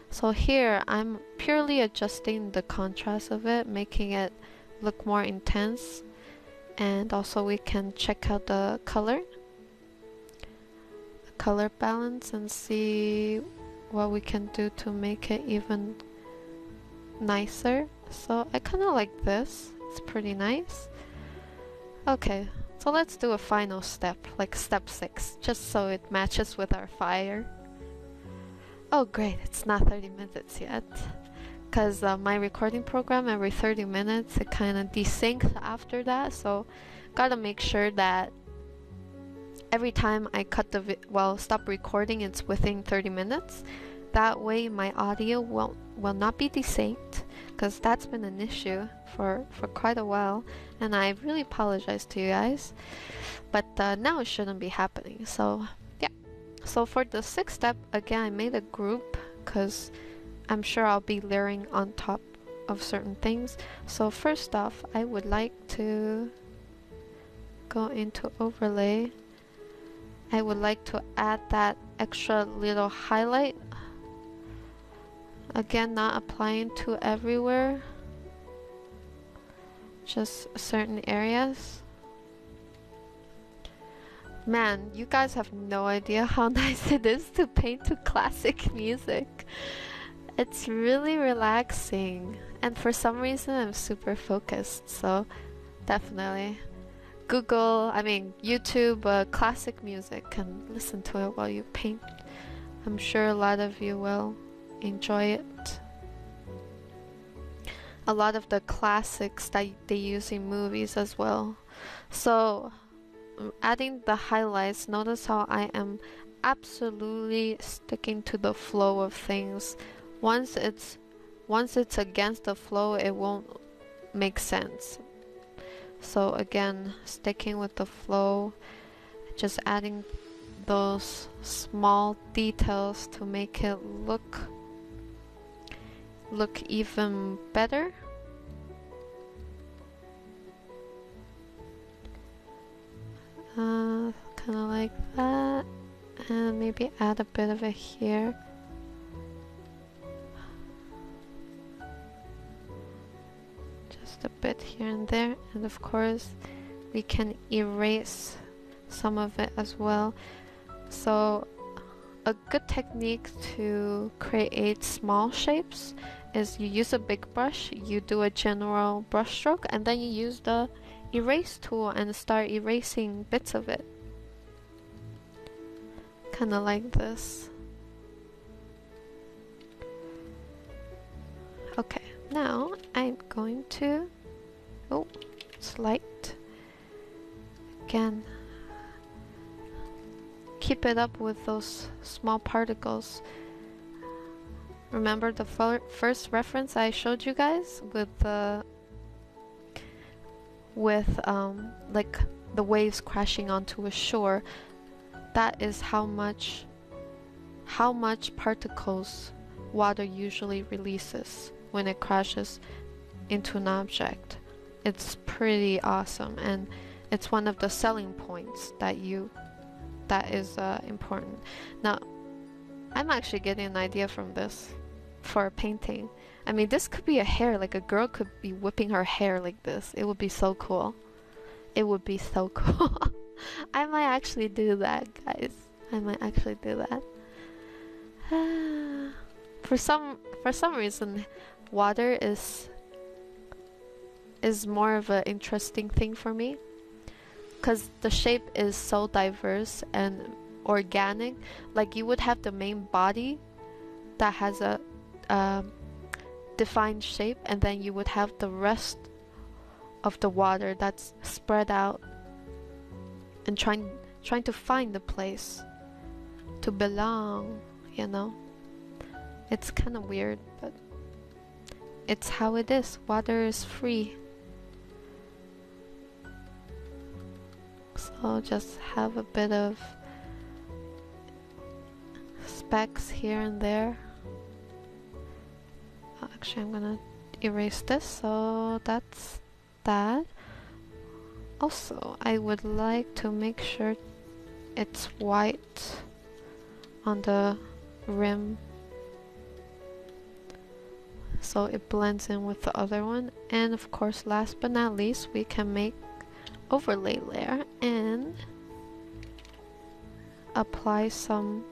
Speaker 1: So here I'm purely adjusting the contrast of it, making it look more intense. And also we can check out the color balance and see what we can do to make it even nicer. So I kind of like this, it's pretty nice. Okay, so let's do a final step, like step 6, just so it matches with our fire. Oh great, it's not 30 minutes yet. Because my recording program, every 30 minutes it kind of desyncs after that, so gotta make sure that every time I cut the stop recording, it's within 30 minutes. That way my audio will not be desynced, because that's been an issue for quite a while, and I really apologize to you guys, but now it shouldn't be happening. So yeah, so for the 6th step, again I made a group because I'm sure I'll be layering on top of certain things. So first off, I would like to go into overlay. I would like to add that extra little highlight. Again, not applying to everywhere, just certain areas. Man, you guys have no idea how nice it is to paint to classic music. It's really relaxing, and for some reason I'm super focused, so definitely YouTube classic music and listen to it while you paint. I'm sure a lot of you will enjoy it. A lot of the classics that they use in movies as well. So adding the highlights, notice how I am absolutely sticking to the flow of things. Once once it's against the flow, it won't make sense. So again, sticking with the flow, just adding those small details to make it look even better. Kind of like that, and maybe add a bit of it here. Just a bit here and there, and of course we can erase some of it as well. So a good technique to create small shapes is you use a big brush, you do a general brush stroke, and then you use the erase tool and start erasing bits of it. Kind of like this. Okay, now I'm going to, oh, it's light. Again, keep it up with those small particles. Remember the first reference I showed you guys with the like the waves crashing onto a shore? That is how much particles water usually releases when it crashes into an object. It's pretty awesome, and it's one of the selling points that is important. Now, I'm actually getting an idea from this for a painting. I mean, this could be a hair, like a girl could be whipping her hair like this. It would be so cool. It would be so cool. I might actually do that, guys. I might actually do that. For some reason, water is more of an interesting thing for me, because the shape is so diverse and organic. Like, you would have the main body that has a defined shape, and then you would have the rest of the water that's spread out and trying to find the place to belong, you know. It's kind of weird, but it's how it is. Water is free. So just have a bit of specks here and there. Actually, I'm gonna erase this, so that's that. Also, I would like to make sure it's white on the rim so it blends in with the other one. And of course, last but not least, we can make overlay layer and apply some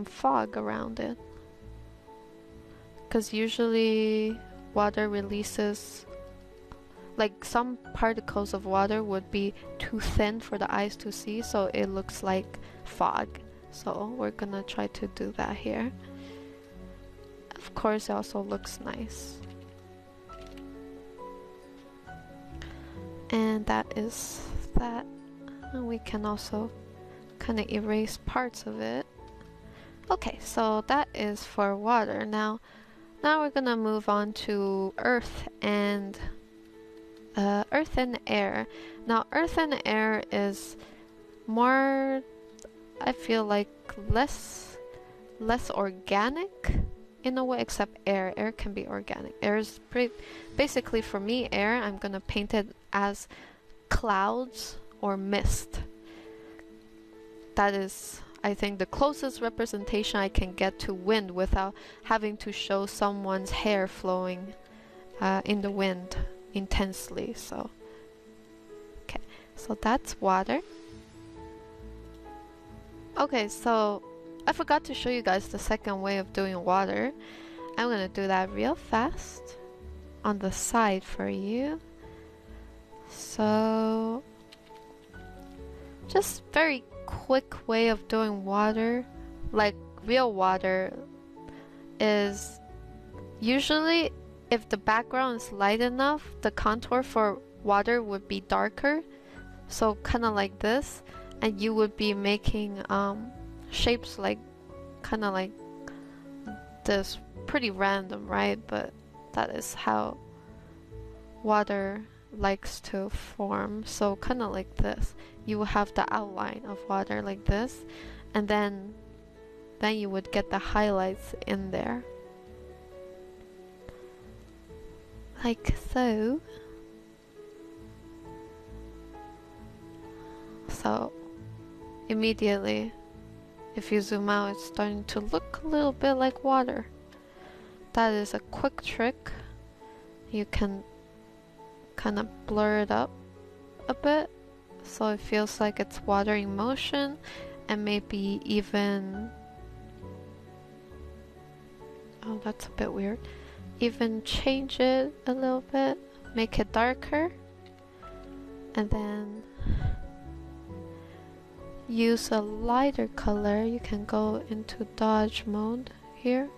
Speaker 1: fog around it, because usually water releases, like, some particles of water would be too thin for the eyes to see, so it looks like fog. So we're gonna try to do that here. Of course, it also looks nice. And that is that. And we can also kind of erase parts of it. Okay, so that is for water. Now we're gonna move on to earth and air. Now, earth and air is more, I feel like, less organic in a way, except air. Air can be organic. Air is basically, for me, air, I'm gonna paint it as clouds or mist. That is, I think, the closest representation I can get to wind without having to show someone's hair flowing in the wind intensely. So, okay, so that's water. Okay, so I forgot to show you guys the second way of doing water. I'm gonna do that real fast on the side for you. So, just very quick way of doing water, like real water, is usually, if the background is light enough, the contour for water would be darker, so kind of like this, and you would be making shapes like kind of like this. Pretty random, right? But that is how water likes to form. So kind of like this. You will have the outline of water like this, and then you would get the highlights in there. Like so. So immediately, if you zoom out, it's starting to look a little bit like water. That is a quick trick. You can kind of blur it up a bit so it feels like it's water in motion, and maybe even, oh, that's a bit weird, even change it a little bit, make it darker, and then use a lighter color. You can go into dodge mode here.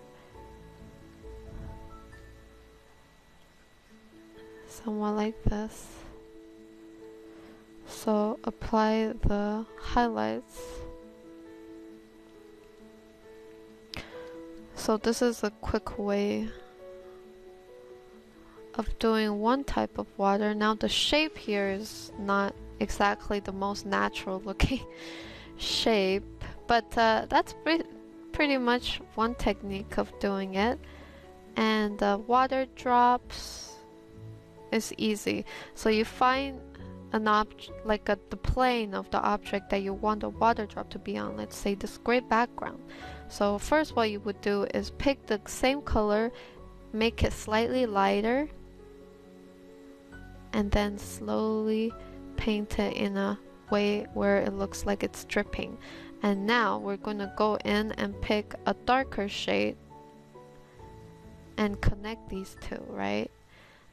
Speaker 1: Somewhat like this. So apply the highlights. So this is a quick way of doing one type of water. Now the shape here is not exactly the most natural looking shape, but that's pretty much one technique of doing it. And water drops is easy. So you find an object, like the plane of the object that you want the water drop to be on. Let's say this gray background. So first what you would do is pick the same color, make it slightly lighter, and then slowly paint it in a way where it looks like it's dripping. And now we're going to go in and pick a darker shade and connect these two, right?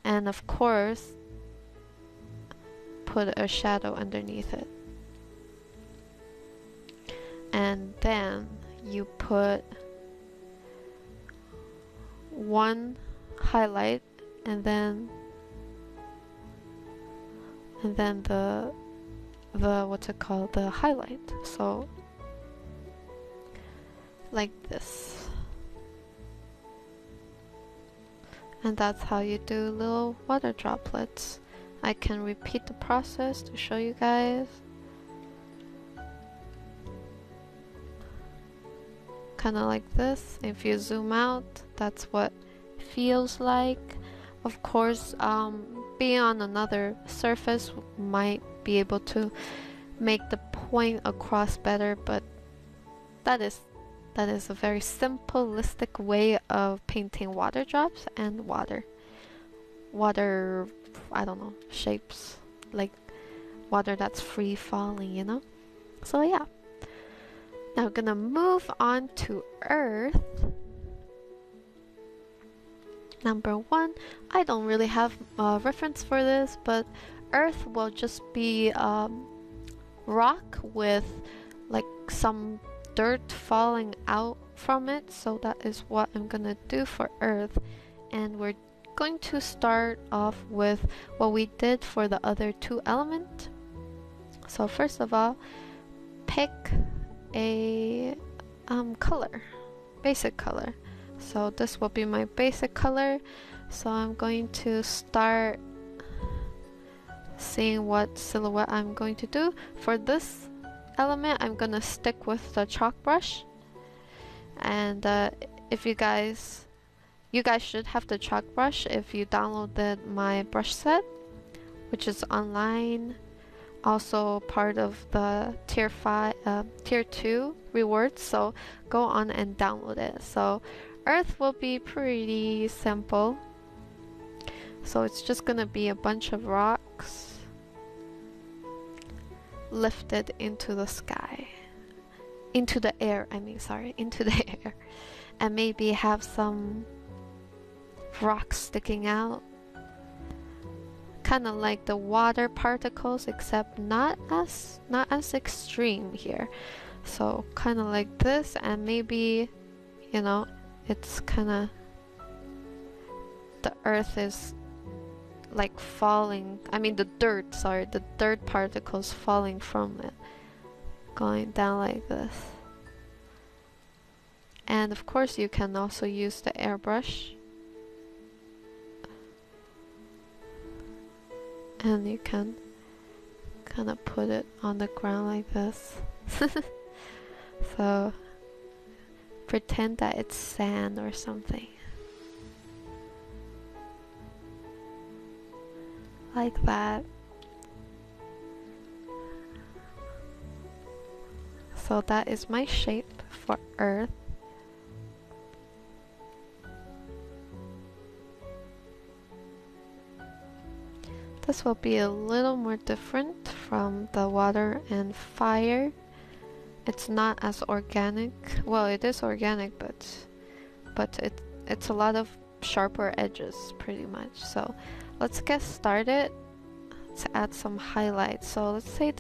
Speaker 1: And of course, put a shadow underneath it. And then you put one highlight, and then the what's it called, the highlight. So like this. And that's how you do little water droplets. I can repeat the process to show you guys. Kind of like this. If you zoom out, that's what it feels like. Of course, being on another surface might be able to make the point across better, but that is a very simplistic way of painting water drops and water, I don't know, shapes, like water that's free falling, you know? So yeah. Now I'm gonna move on to Earth. Number 1, I don't really have a reference for this, but Earth will just be rock with like some dirt falling out from it. So that is what I'm gonna do for Earth. And we're going to start off with what we did for the other 2 elements. So first of all, pick a color, basic color. So this will be my basic color. So I'm going to start seeing what silhouette I'm going to do. For this element, I'm gonna stick with the chalk brush. And if you guys should have the chalk brush if you downloaded my brush set, which is online, also part of the tier 2 rewards. So go on and download it. So Earth will be pretty simple. So it's just gonna be a bunch of rocks lifted into the sky, into the air, into the air, and maybe have some rocks sticking out, kind of like the water particles, except not as extreme here. So kind of like this, and maybe, you know, it's kind of, the Earth is like falling, the dirt particles falling from it, going down like this. And of course you can also use the airbrush, and you can kind of put it on the ground like this. So pretend that it's sand or something. Like that. So that is my shape for Earth. This will be a little more different from the water and fire. It's not as organic. Well, it is organic, but it's a lot of sharper edges pretty much. So let's get started. Let's add some highlights. So let's say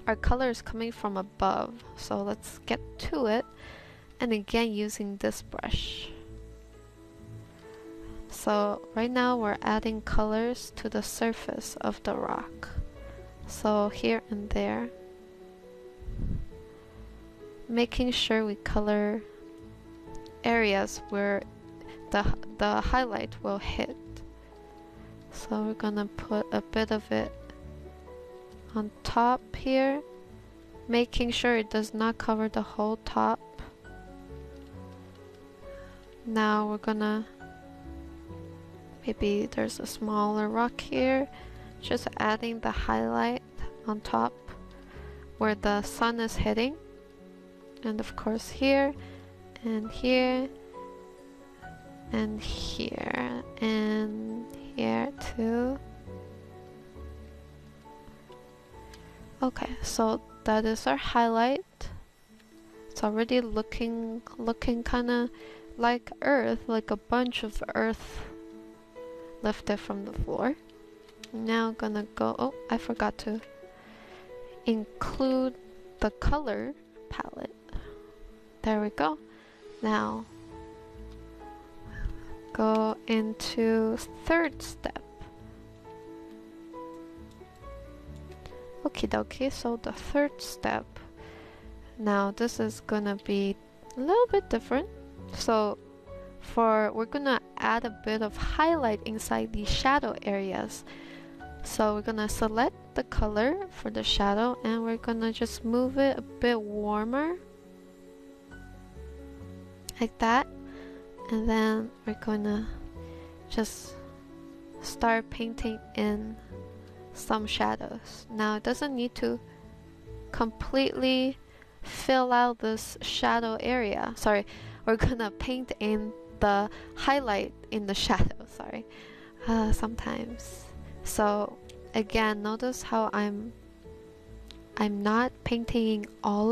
Speaker 1: our color is coming from above. So let's get to it. And again, using this brush. So right now we're adding colors to the surface of the rock. So here and there. Making sure we color areas where the highlight will hit. So we're gonna put a bit of it on top here, making sure it does not cover the whole top. Now we're gonna, maybe there's a smaller rock here, just adding the highlight on top where the sun is hitting. And of course here, and here, and here, and here too. Okay, so that is our highlight. It's already looking kind of like Earth, like a bunch of Earth lifted from the floor. Now I'm gonna go, oh, I forgot to include the color palette. There we go. Now go into third step. Okie dokie, so the third step. Now this is gonna be a little bit different. So we're gonna add a bit of highlight inside these shadow areas. So we're gonna select the color for the shadow and we're gonna just move it a bit warmer. Like that. And then we're gonna just start painting in some shadows. Now it doesn't need to completely fill out this shadow area. Sorry, we're gonna paint in the highlight in the shadow. Sorry, sometimes. So again, notice how I'm not painting the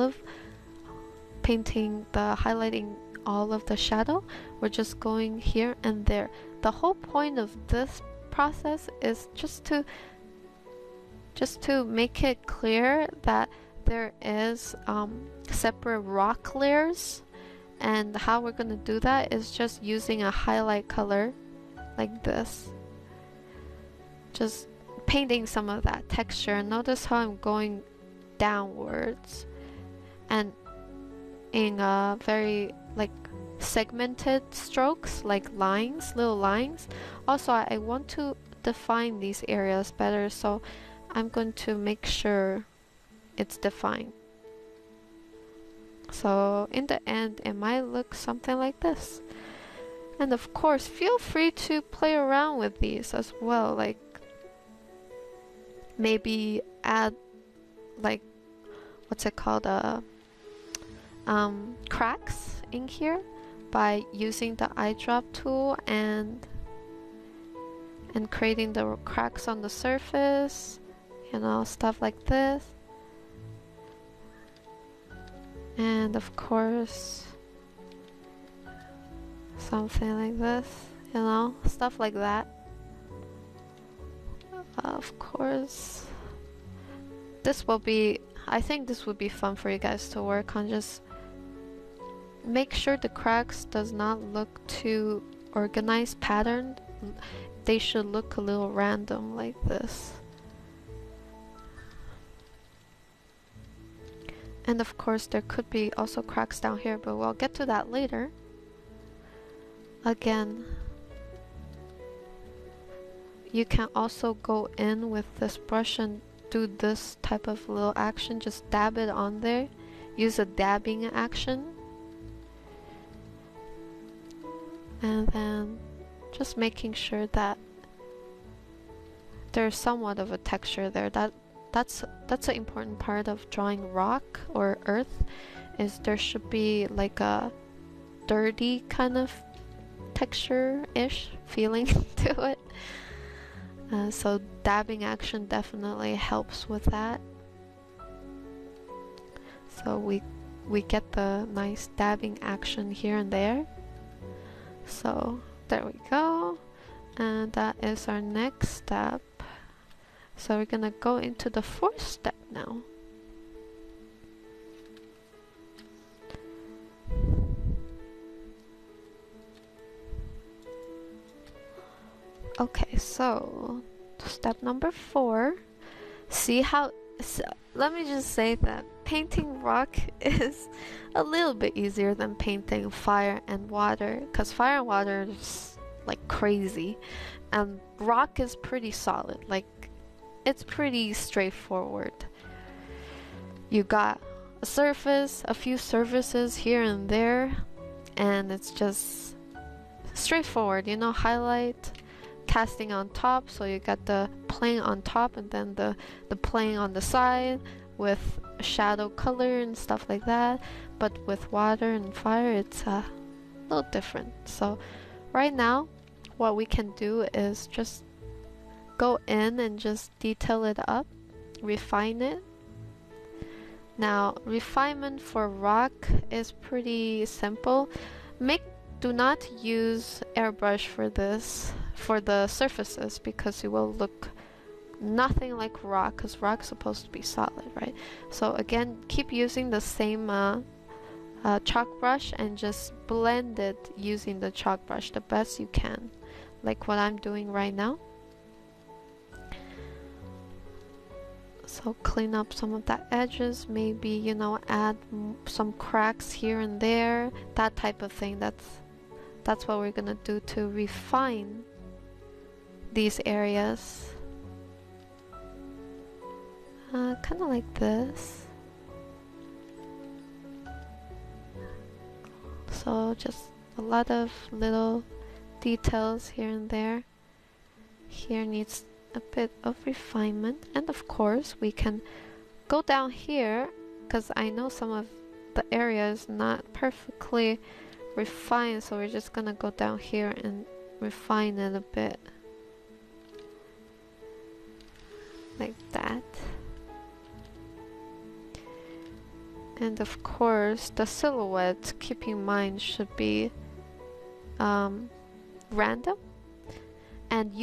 Speaker 1: highlighting all of the shadow. We're just going here and there. The whole point of this process is just to make it clear that there is separate rock layers, and how we're gonna do that is just using a highlight color like this, just painting some of that texture. Notice how I'm going downwards and in a very like segmented strokes, like lines, little lines. Also, I want to define these areas better, so I'm going to make sure it's defined. So in the end, it might look something like this. And of course, feel free to play around with these as well, like maybe add like, what's it called, cracks in here by using the eyedrop tool and creating the cracks on the surface, you know, stuff like this. And of course something like this, you know, stuff like that. Of course, I think this would be fun for you guys to work on. Just make sure the cracks does not look too organized, patterned. They should look a little random like this. And of course there could be also cracks down here, but we'll get to that later. again, you can also go in with this brush and do this type of little action. Just dab it on there. Use a dabbing action. And then just making sure that there's somewhat of a texture there. That's an important part of drawing rock or earth, is there should be like a dirty kind of texture-ish feeling to it. So dabbing action definitely helps with that. So we get the nice dabbing action here and there. So there we go. And that is our next step. So we're gonna go into the fourth step now. Okay, so step number 4. See how, so let me just say that painting rock is a little bit easier than painting fire and water, because fire and water is like crazy, and rock is pretty solid. Like, it's pretty straightforward. You got a surface, a few surfaces here and there, and it's just straightforward, you know, highlight, casting on top, so you got the plane on top and then the plane on the side with shadow color and stuff like that. But with water and fire, it's a little different. So right now, what we can do is just go in and just detail it up, refine it. Now, refinement for rock is pretty simple. Do not use airbrush for this, for the surfaces, because it will look nothing like rock, because rock's supposed to be solid, right? So again, keep using the same chalk brush and just blend it using the chalk brush the best you can, like what I'm doing right now. So clean up some of the edges, maybe, you know, add some cracks here and there, that type of thing. That's what we're gonna do to refine these areas. Kind of like this. So just a lot of little details here and there. Here needs a bit of refinement, and of course we can go down here, because I know some of the area is not perfectly refined, so we're just gonna go down here and refine it a bit like that. And of course the silhouette, keep in mind, should be random, and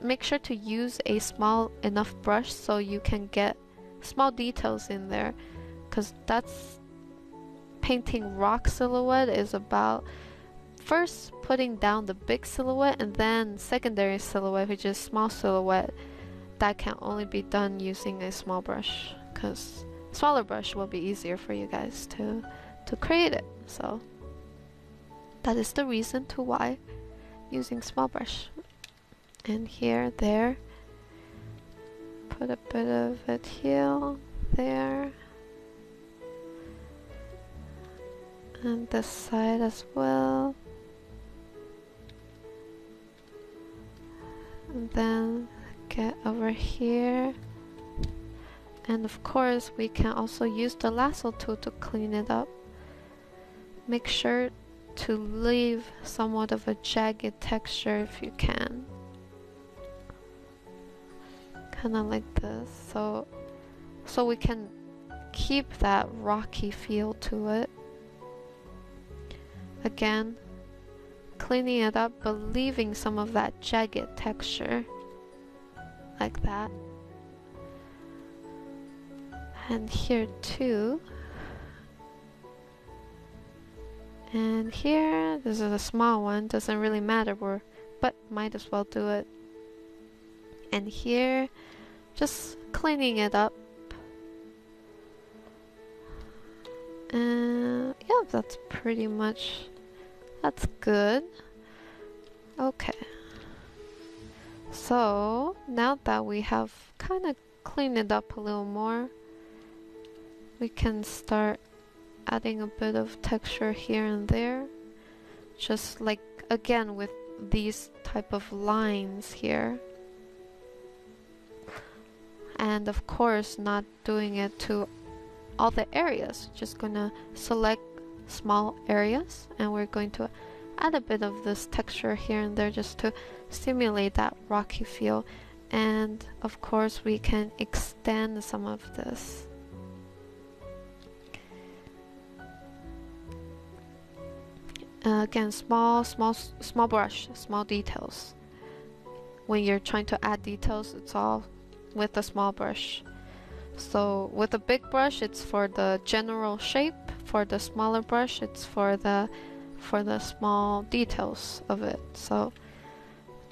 Speaker 1: make sure to use a small enough brush so you can get small details in there, because that's painting rock silhouette is about first putting down the big silhouette and then secondary silhouette, which is small silhouette. That can only be done using a small brush, because smaller brush will be easier for you guys to create it. So that is the reason to why using small brush. And here, there, put a bit of it here, there, and this side as well. And then get over here. And of course, we can also use the lasso tool to clean it up. Make sure to leave somewhat of a jagged texture if you can. Kind of like this, so we can keep that rocky feel to it. Again, cleaning it up but leaving some of that jagged texture, like that. And here too. And here, this is a small one, doesn't really matter, but might as well do it. And here, just cleaning it up. And yeah, that's pretty much That's good. Okay. So now that we have kind of cleaned it up a little more, we can start adding a bit of texture here and there. Just like again with these type of lines here. And of course not doing it to all the areas, just gonna select small areas and we're going to add a bit of this texture here and there just to stimulate that rocky feel. And of course we can extend some of this. Again, small brush, small details. When you're trying to add details, it's all with a small brush. So with a big brush, it's for the general shape. For the smaller brush, it's for the small details of it. So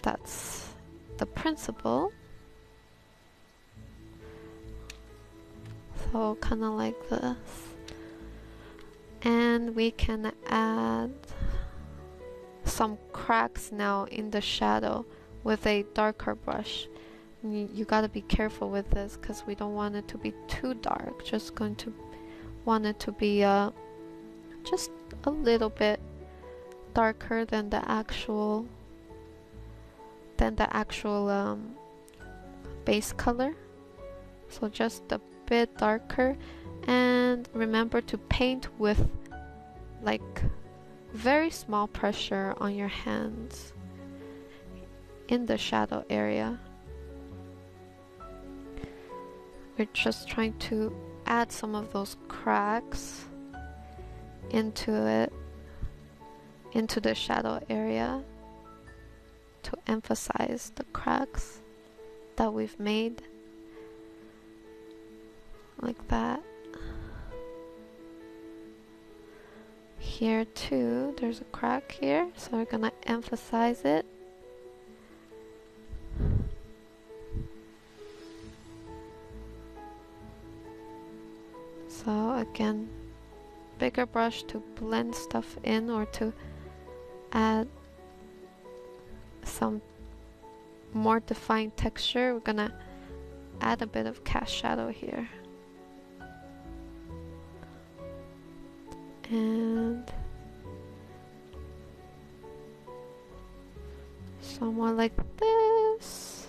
Speaker 1: that's the principle. So kind of like this. And we can add some cracks now in the shadow with a darker brush. You gotta be careful with this because we don't want it to be too dark. Just going to want it to be just a little bit darker than the actual base color. So just a bit darker, and remember to paint with like very small pressure on your hands in the shadow area. We're just trying to add some of those cracks into the shadow area to emphasize the cracks that we've made, like that. Here too, there's a crack here, so we're gonna emphasize it. So again, bigger brush to blend stuff in or to add some more defined texture. We're gonna add a bit of cast shadow here. And somewhat like this.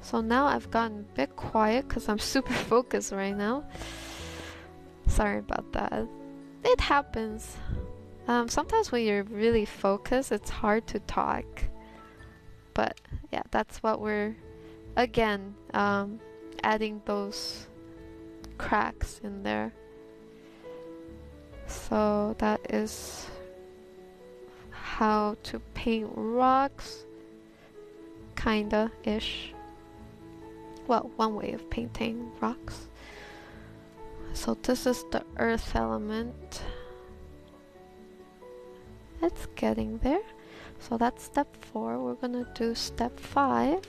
Speaker 1: So now I've gotten a bit quiet because I'm super focused right now. Sorry about that. It happens. Sometimes when you're really focused, it's hard to talk. But yeah, that's what we're, again, adding those cracks in there. So that is how to paint rocks, kinda-ish. Well, one way of painting rocks. So this is the earth element. It's getting there. So that's step 4. We're gonna do step 5.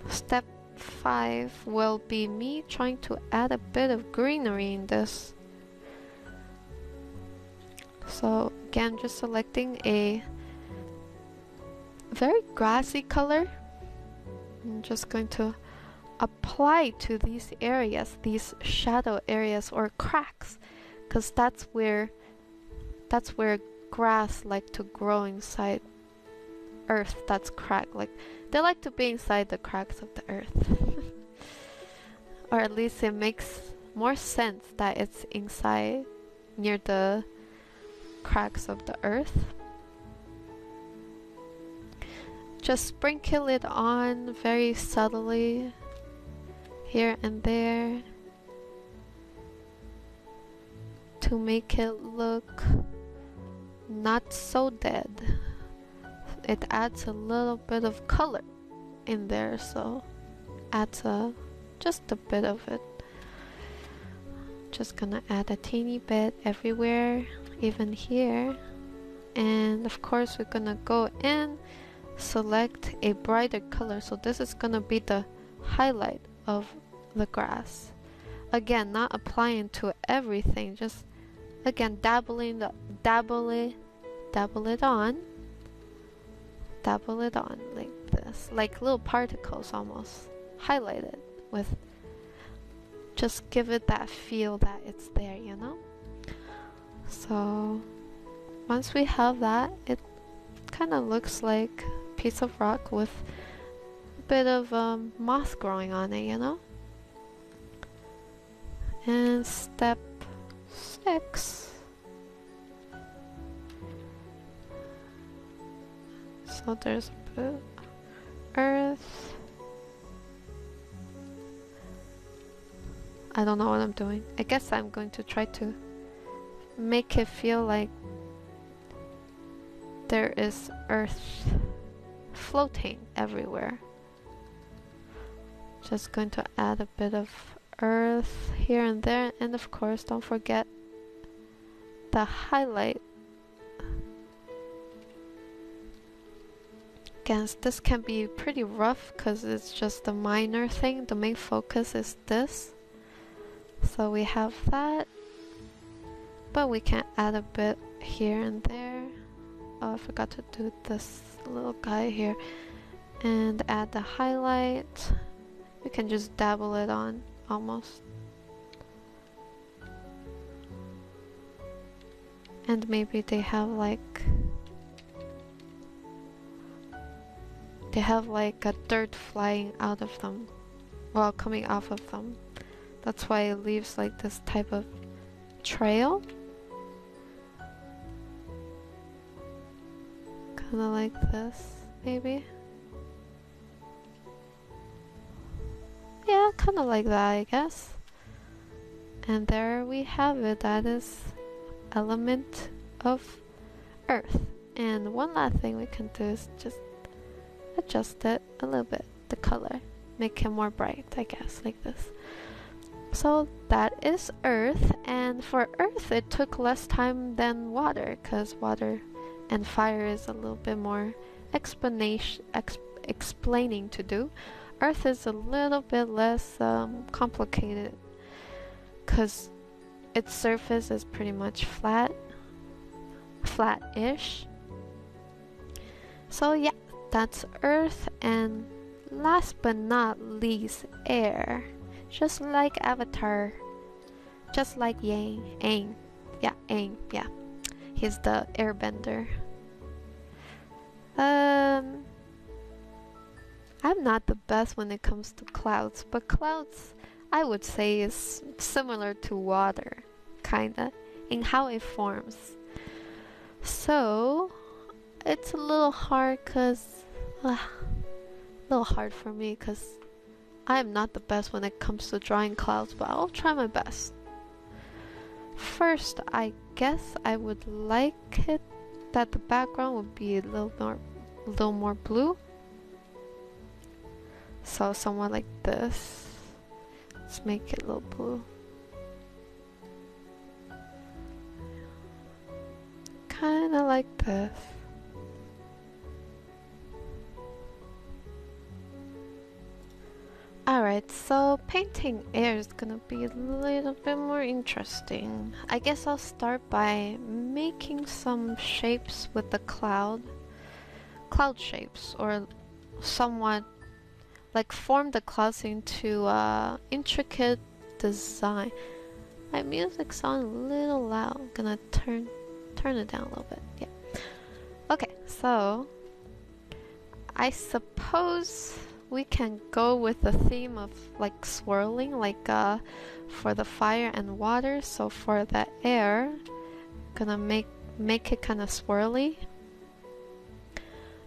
Speaker 1: Step 5 will be me trying to add a bit of greenery in this. So again, just selecting a very grassy color. I'm just going to apply to these areas, these shadow areas or cracks, because that's where grass like to grow inside earth that's cracked. Like they like to be inside the cracks of the earth. Or at least it makes more sense that it's inside near the cracks of the earth. Just sprinkle it on very subtly here and there to make it look not so dead. It adds a little bit of color in there, so adds just a bit of it. Just gonna add a teeny bit everywhere, even here. And of course we're gonna go in, select a brighter color. So this is gonna be the highlight of the grass. again, not applying to everything, just again dabble it on like this, like little particles almost, highlighted with, just give it that feel that it's there, you know? So once we have that, it kind of looks like a piece of rock with a bit of moss growing on it, you know? And step 6. So there's a bit of earth. I don't know what I'm doing. I guess I'm going to try to make it feel like there is earth floating everywhere. Just going to add a bit of earth here and there, and of course don't forget the highlight. Again, this can be pretty rough because it's just a minor thing. The main focus is this. So we have that, but we can add a bit here and there. Oh, I forgot to do this little guy here and add the highlight. We can just dabble it on almost. And maybe they have like a dirt flying out of them, well, coming off of them. That's why it leaves like this type of trail. Kinda like this, maybe. Yeah, kinda like that, I guess. And there we have it. That is element of earth. And one last thing we can do is just adjust it a little bit, the color. Make it more bright, I guess, like this. So that is earth, and for earth it took less time than water, because water and fire is a little bit more explaining to do. Earth is a little bit less complicated, because its surface is pretty much flat-ish. So yeah, that's earth, and last but not least, air. Just like Avatar, just like Aang. He's the airbender. I'm not the best when it comes to clouds, but clouds, I would say, is similar to water, kinda, in how it forms. So it's a little hard for me, cause I am not the best when it comes to drawing clouds, but I'll try my best. First, I guess I would like it that the background would be a little more blue. So somewhat like this. Let's make it a little blue. Kinda like this. Alright, so painting air is gonna be a little bit more interesting. I guess I'll start by making some shapes with the cloud shapes, or somewhat like form the clouds into intricate design. My music sounds a little loud. I'm gonna turn it down a little bit. Yeah. Okay, so I suppose we can go with the theme of like swirling, like for the fire and water. So for the air, gonna make it kind of swirly.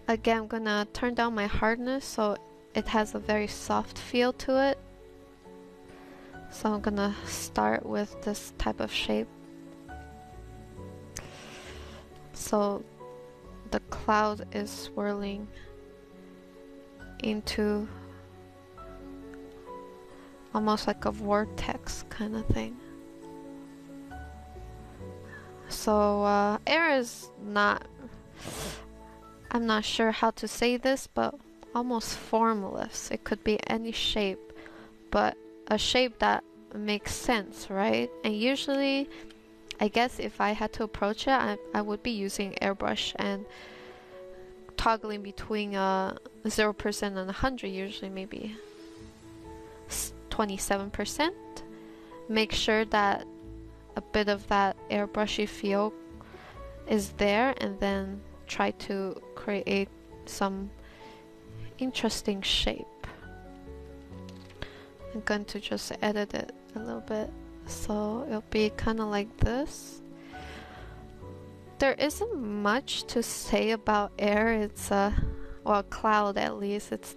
Speaker 1: Again, I'm gonna turn down my hardness so it has a very soft feel to it. So I'm gonna start with this type of shape. So the cloud is swirling into almost like a vortex kind of thing. So air is not, I'm not sure how to say this, but almost formless. It could be any shape, but a shape that makes sense, right? And usually, I guess if I had to approach it, I would be using airbrush and toggling between 0% and 100, usually maybe 27%. Make sure that a bit of that airbrushy feel is there, and then try to create some interesting shape. I'm going to just edit it a little bit so it'll be kind of like this. There isn't much to say about air. It's well, cloud at least. It's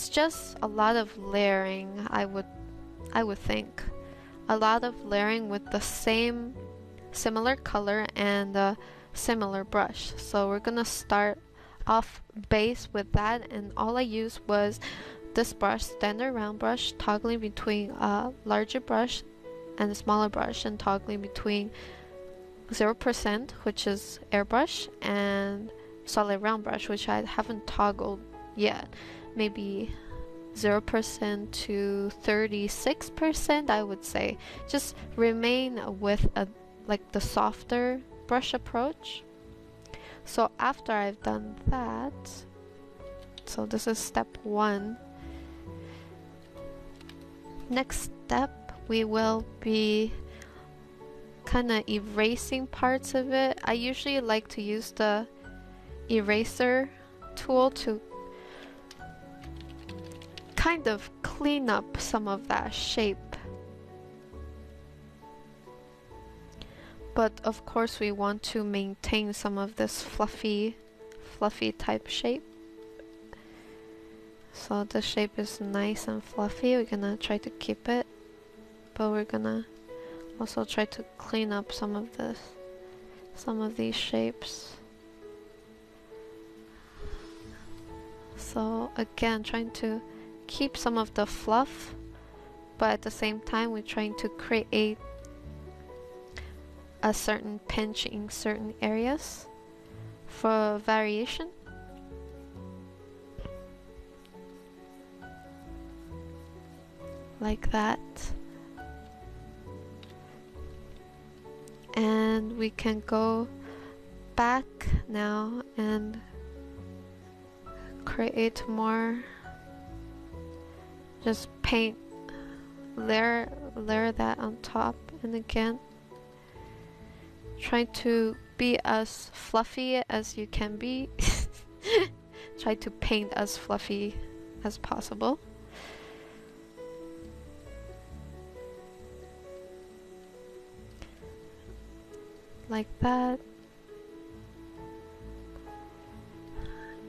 Speaker 1: just a lot of layering. I would think a lot of layering with the similar color and a similar brush. So we're gonna start off base with that, and all I used was this brush, standard round brush, toggling between a larger brush and a smaller brush, and toggling between 0%, which is airbrush, and solid round brush, which I haven't toggled yet. Maybe 0% to 36%, I would say. Just remain with like the softer brush approach. So after I've done that, so this is step 1. Next step, we will be kind of erasing parts of it. I usually like to use the eraser tool to kind of clean up some of that shape. But of course we want to maintain some of this fluffy type shape. So the shape is nice and fluffy. We're gonna try to keep it, but we're gonna also try to clean up some of these shapes. So again, trying to keep some of the fluff, but at the same time we're trying to create a certain pinch in certain areas for variation. Like that. And we can go back now and create more. Just paint, layer that on top, and again try to be as fluffy as you can be. Try to paint as fluffy as possible. Like that.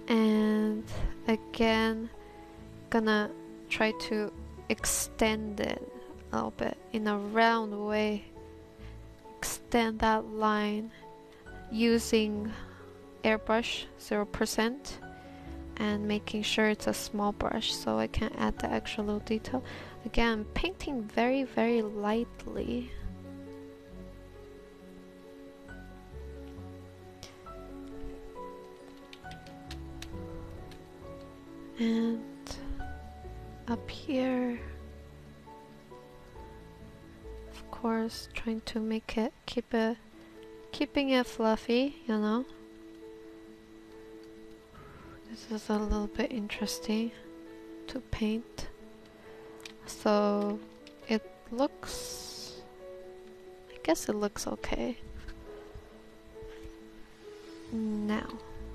Speaker 1: And again, gonna try to extend it a little bit in a round way. Extend that line using airbrush 0% and making sure it's a small brush so I can add the extra little detail. Again, painting very, very lightly. And up here, of course, trying to make it, keeping it fluffy, you know. This is a little bit interesting to paint. So it looks, I guess it looks okay. Now,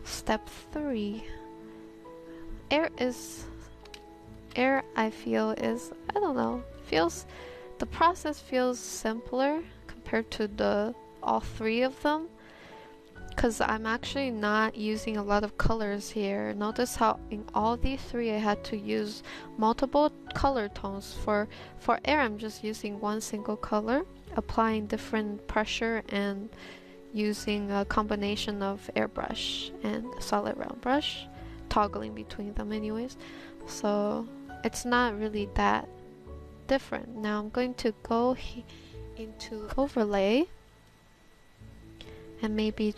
Speaker 1: step 3. Air I feel is, I don't know, the process feels simpler compared to all 3 of them, because I'm actually not using a lot of colors here. Notice how in all these 3 I had to use multiple color tones. For air, I'm just using one single color, applying different pressure and using a combination of airbrush and solid round brush, toggling between them anyways. So it's not really that different. Now I'm going to go into overlay and maybe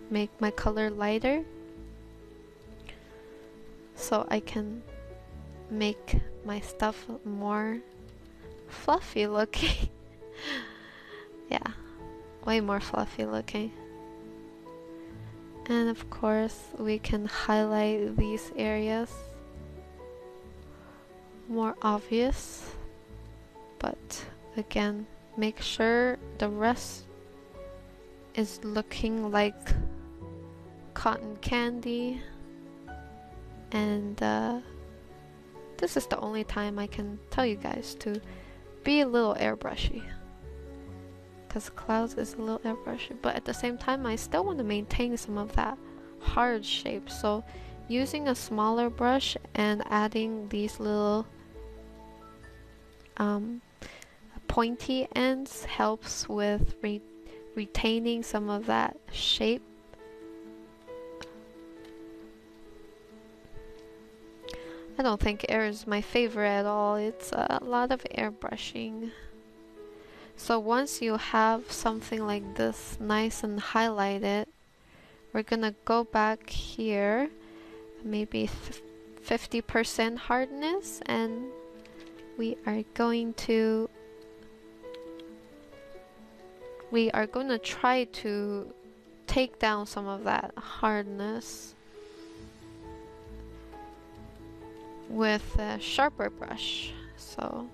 Speaker 1: make my color lighter so I can make my stuff more fluffy looking. Yeah, way more fluffy looking. And of course we can highlight these areas more obvious, but again, make sure the rest is looking like cotton candy. And this is the only time I can tell you guys to be a little airbrushy, because clouds is a little airbrushy, but at the same time I still want to maintain some of that hard shape. So using a smaller brush and adding these little pointy ends helps with retaining some of that shape. I don't think air is my favorite at all. It's a lot of airbrushing. So once you have something like this nice and highlighted, we're gonna go back here, maybe 50% hardness, and we are going to try to take down some of that hardness with a sharper brush. So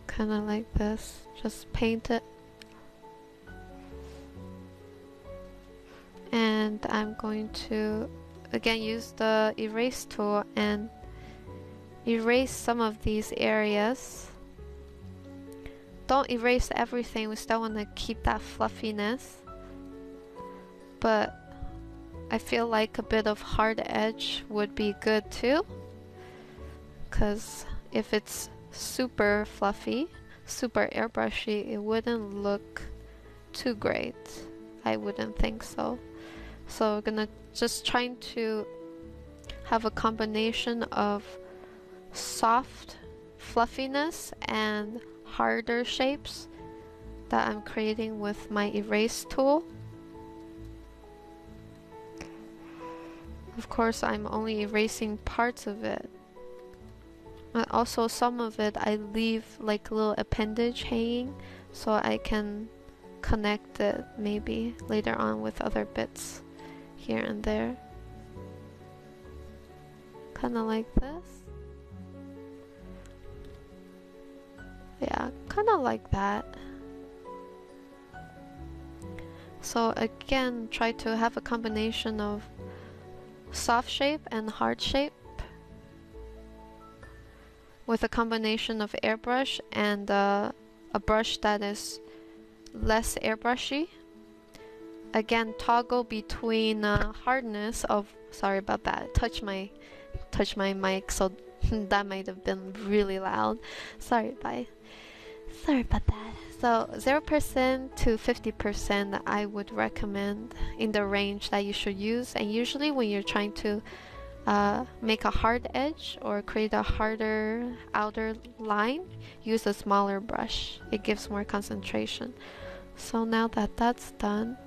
Speaker 1: kind of like this, just paint it. And I'm going to again use the erase tool and erase some of these areas. Don't erase everything, we still want to keep that fluffiness, but I feel like a bit of hard edge would be good too, because if it's super fluffy, super airbrushy, it wouldn't look too great. I wouldn't think so. So we're gonna just trying to have a combination of soft fluffiness and harder shapes that I'm creating with my erase tool. Of course, I'm only erasing parts of it. And also some of it I leave like a little appendage hanging so I can connect it maybe later on with other bits here and there. Kinda like this. Yeah, kinda like that. So again, try to have a combination of soft shape and hard shape with a combination of airbrush and a brush that is less airbrushy. Again, toggle between hardness of, sorry about that, touch my mic, so that might have been really loud. Sorry about that. So 0% to 50% I would recommend in the range that you should use. And usually when you're trying to make a hard edge or create a harder outer line, use a smaller brush. It gives more concentration. So now that that's done,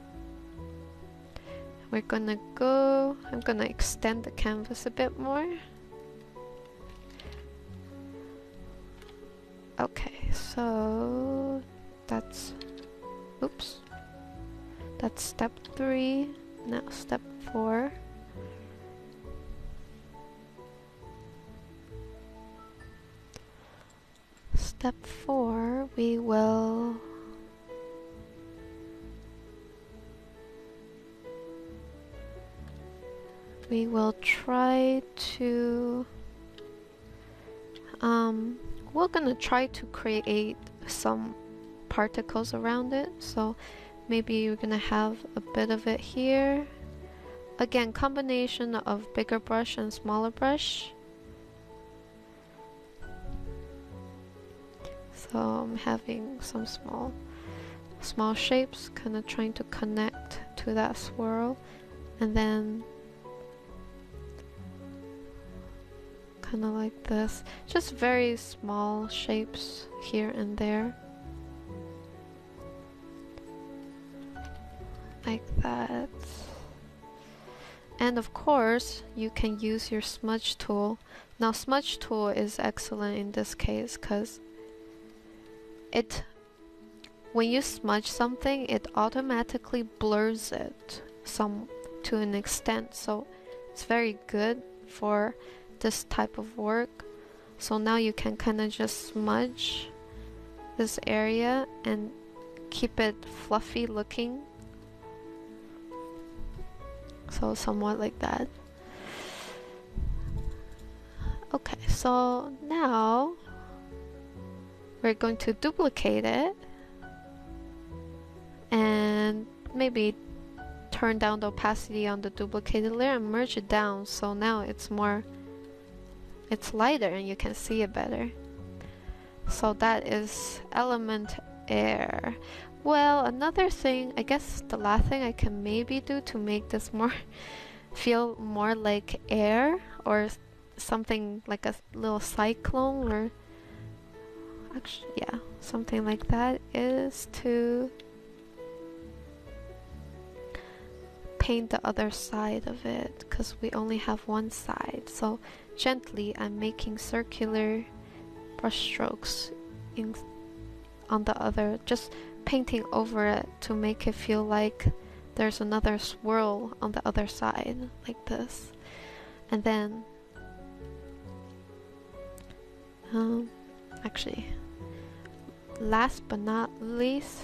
Speaker 1: I'm gonna extend the canvas a bit more. Okay, so that's step 3. Now step 4. Step 4, we will try to we're gonna try to create some particles around it. So maybe you're gonna have a bit of it here. Again, combination of bigger brush and smaller brush. So I'm having some small shapes, kind of trying to connect to that swirl, and then kind of like this, just very small shapes here and there, like that. And of course, you can use your smudge tool. Now, smudge tool is excellent in this case because when you smudge something, it automatically blurs it to an extent. So it's very good for this type of work. So now you can kind of just smudge this area and keep it fluffy looking. So somewhat like that. Okay, so now we're going to duplicate it and maybe turn down the opacity on the duplicated layer and merge it down, so now it's lighter and you can see it better. So that is element air. Well, another thing, I guess the last thing I can maybe do to make this feel more like air or something like a little cyclone, or actually, yeah, something like that, is to paint the other side of it, because we only have one side. So gently I'm making circular brush strokes on the other, just painting over it to make it feel like there's another swirl on the other side, like this. And then actually, last but not least,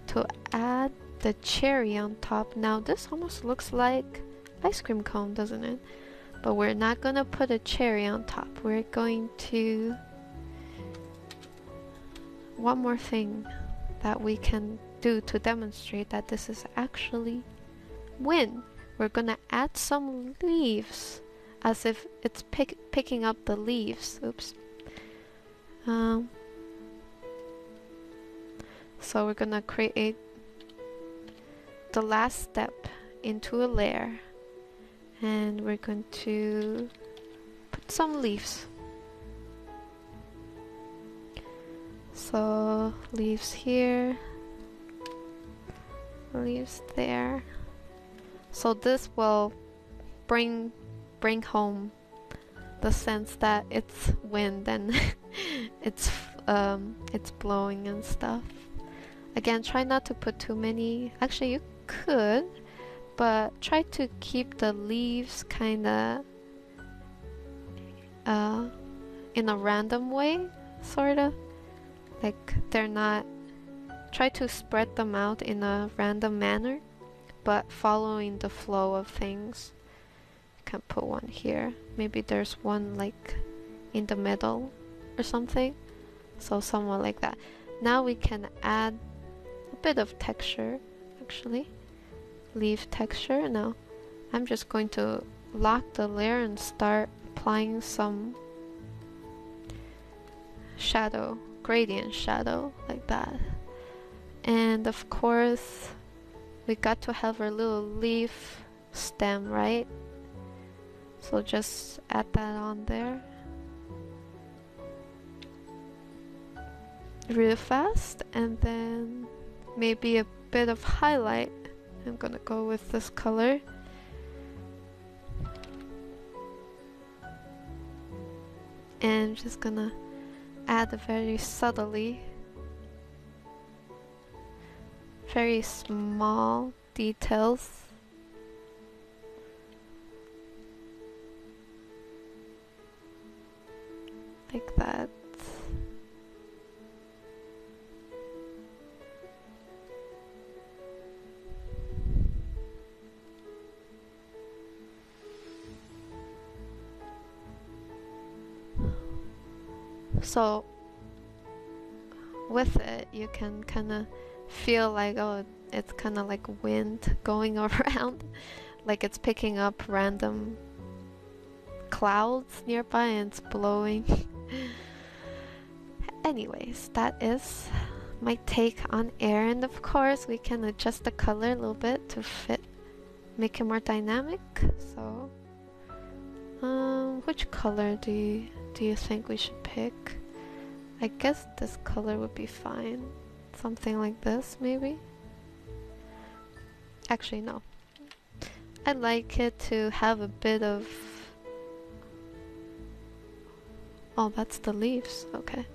Speaker 1: to add the cherry on top. Now this almost looks like ice cream cone, doesn't it? But we're not gonna put a cherry on top. We're going to... One more thing that we can do to demonstrate that this is actually wind. We're gonna add some leaves, as if it's picking up the leaves. Oops. So we're gonna create the last step into a layer, and we're going to put some leaves. So leaves here, leaves there. So this will bring home the sense that it's wind and it's blowing and stuff. Again, try not to put too many. Actually, you could, but try to keep the leaves kinda in a random way, sorta. Like they're not... Try to spread them out in a random manner, but following the flow of things. You can put one here. Maybe there's one like in the middle or something. So somewhat like that. Now we can add a bit of texture, actually. Leaf texture. Now I'm just going to lock the layer and start applying some shadow, gradient shadow, like that. And of course we got to have our little leaf stem, right? So just add that on there real fast, and then maybe a bit of highlight. I'm gonna go with this color. And just gonna add very subtly, very small details. Like that. So with it, you can kind of feel like, oh, it's kind of like wind going around, like it's picking up random clouds nearby and it's blowing. Anyways, that is my take on air, and of course we can adjust the color a little bit to fit, make it more dynamic. So which color do you think we should pick? I guess this color would be fine. Something like this, maybe? Actually, no. I like it to have a bit of... Oh, that's the leaves. Okay.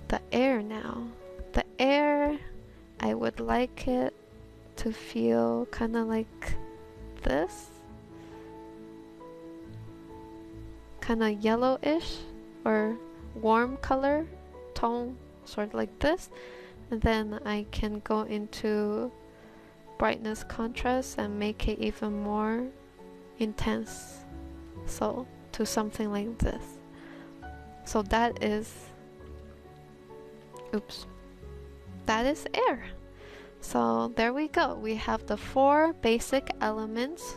Speaker 1: The air now. The air, I would like it to feel kind of like this. Kind of yellowish or warm color tone, sort of like this. And then I can go into brightness contrast and make it even more intense. So to something like this. So that is, oops, that is air. So there we go. We have the 4 basic elements: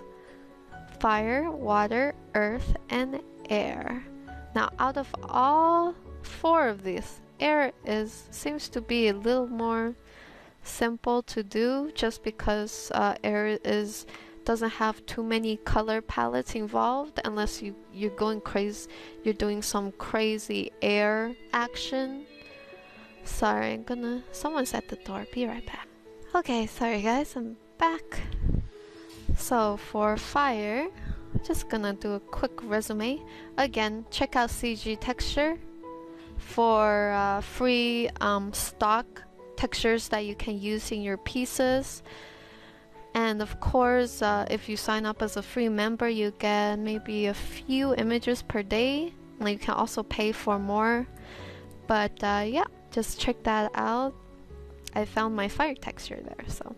Speaker 1: fire, water, earth, and air. Now out of all 4 of these, air seems to be a little more simple to do, just because air doesn't have too many color palettes involved, unless you're going crazy, you're doing some crazy air action. Sorry, someone's at the door, be right back. Okay, sorry guys, I'm back. So for fire, I'm just gonna do a quick resume. Again, check out CG Texture for free stock textures that you can use in your pieces. And of course, if you sign up as a free member, you get maybe a few images per day. And you can also pay for more. But yeah, just check that out. I found my fire texture there. So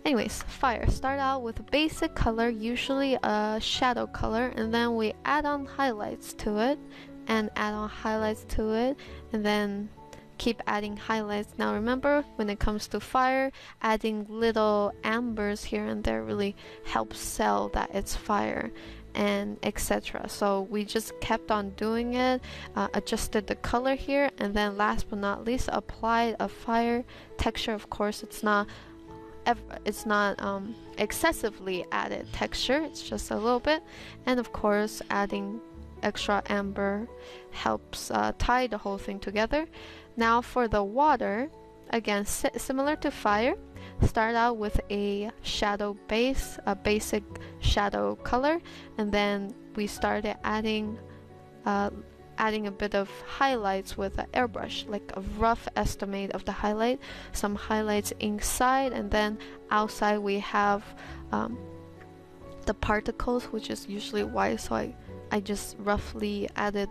Speaker 1: anyways, fire. Start out with a basic color, usually a shadow color. And then we add on highlights to it. And add on highlights to it. And then keep adding highlights. Now remember, when it comes to fire, adding little ambers here and there really helps sell that it's fire, and etc. So we just kept on doing it, adjusted the color here, and then last but not least applied a fire texture. Of course, it's not excessively added texture, it's just a little bit. And of course, adding extra amber helps tie the whole thing together. Now for the water, again similar to fire, start out with a shadow base, a basic shadow color, and then we started adding a bit of highlights with an airbrush, like a rough estimate of the highlight, some highlights inside, and then outside we have the particles, which is usually white, so I just roughly added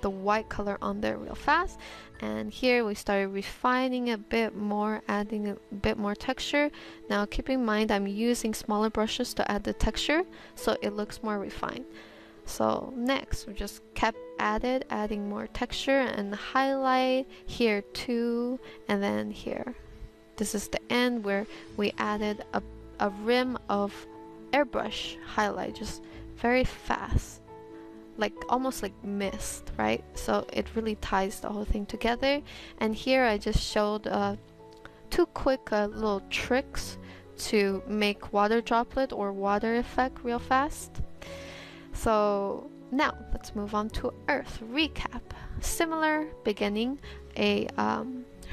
Speaker 1: the white color on there real fast. And here we started refining a bit more, adding a bit more texture. Now keep in mind I'm using smaller brushes to add the texture, so it looks more refined. So next we just kept adding more texture and highlight here too, and then here. This is the end where we added a rim of airbrush highlight, just very fast, like almost like mist, right? So it really ties the whole thing together. And here I just showed 2 quick little tricks to make water droplet or water effect real fast. So now let's move on to earth. Recap. Similar beginning, a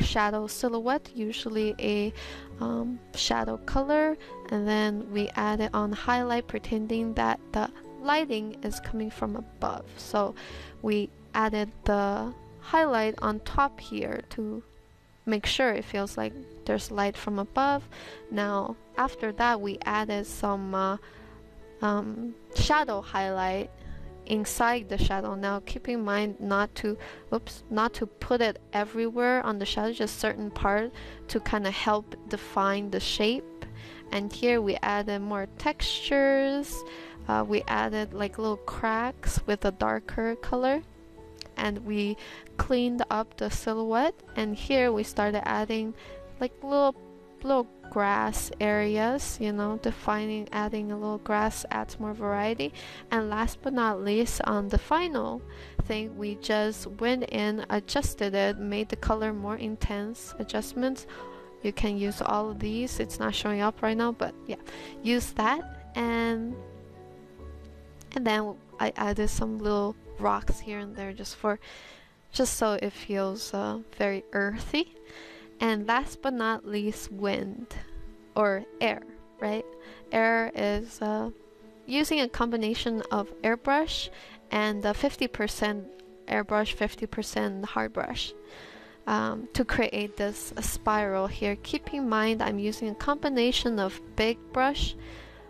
Speaker 1: shadow silhouette, usually a shadow color, and then we added on highlight, pretending that the lighting is coming from above. So we added the highlight on top here to make sure it feels like there's light from above. Now after that we added some shadow highlight inside the shadow. Now keep in mind not to put it everywhere on the shadow, just certain part to kind of help define the shape. And here we added more textures. We added like little cracks with a darker color, and we cleaned up the silhouette. And here we started adding like little grass areas, you know, adding a little grass adds more variety. And last but not least, on the final thing, we just went in, adjusted it, made the color more intense. Adjustments, you can use all of these. It's not showing up right now, but yeah, use that. And then I added some little rocks here and there just so it feels very earthy. And last but not least, wind or air, right? Air is using a combination of airbrush and 50% airbrush, 50% hard brush to create this spiral here. Keep in mind I'm using a combination of big brush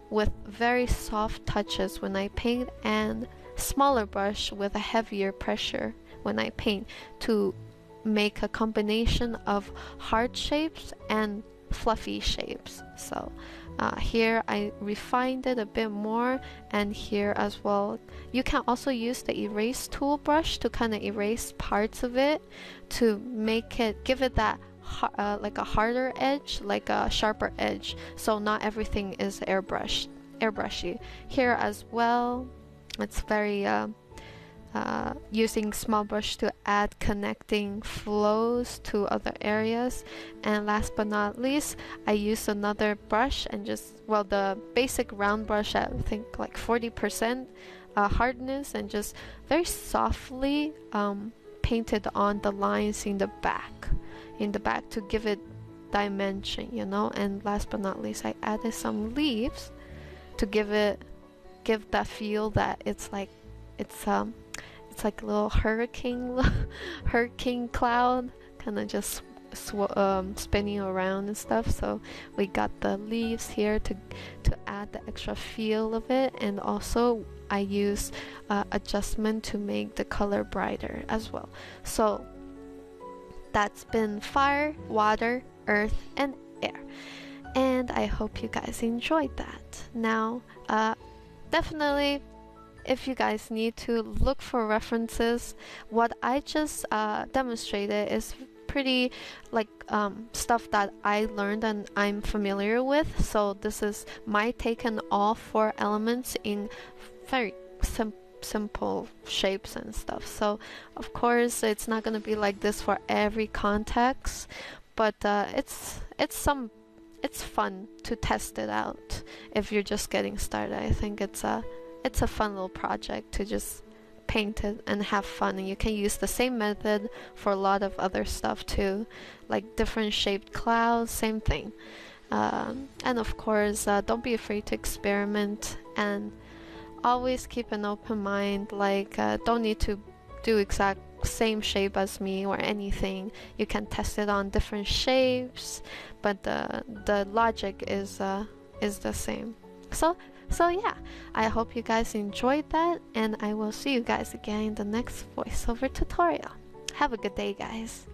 Speaker 1: with very soft touches when I paint and smaller brush with a heavier pressure when I paint to make a combination of hard shapes and fluffy shapes. So here I refined it a bit more, and here as well. You can also use the erase tool brush to kind of erase parts of it to make it, give it that like a harder edge, like a sharper edge, so not everything is airbrushy. Here as well, it's very using small brush to add connecting flows to other areas. And last but not least, I use another brush and just, well, the basic round brush at I think like 40% hardness, and just very softly painted on the lines in the back to give it dimension, you know. And last but not least, I added some leaves to give that feel that it's like a little hurricane cloud, kind of just spinning around and stuff. So we got the leaves here to add the extra feel of it, and also I use adjustment to make the color brighter as well. So that's been fire, water, earth, and air, and I hope you guys enjoyed that. Now definitely, if you guys need to look for references, what I just demonstrated is pretty like stuff that I learned and I'm familiar with. So this is my take on all 4 elements in very simple shapes and stuff. So of course it's not going to be like this for every context, but it's fun to test it out if you're just getting started. I think it's a fun little project to just paint it and have fun, and you can use the same method for a lot of other stuff too, like different shaped clouds, same thing. And of course don't be afraid to experiment, and always keep an open mind. Like don't need to do exact same shape as me or anything. You can test it on different shapes, but the logic is the same. So yeah, I hope you guys enjoyed that, and I will see you guys again in the next voiceover tutorial. Have a good day, guys.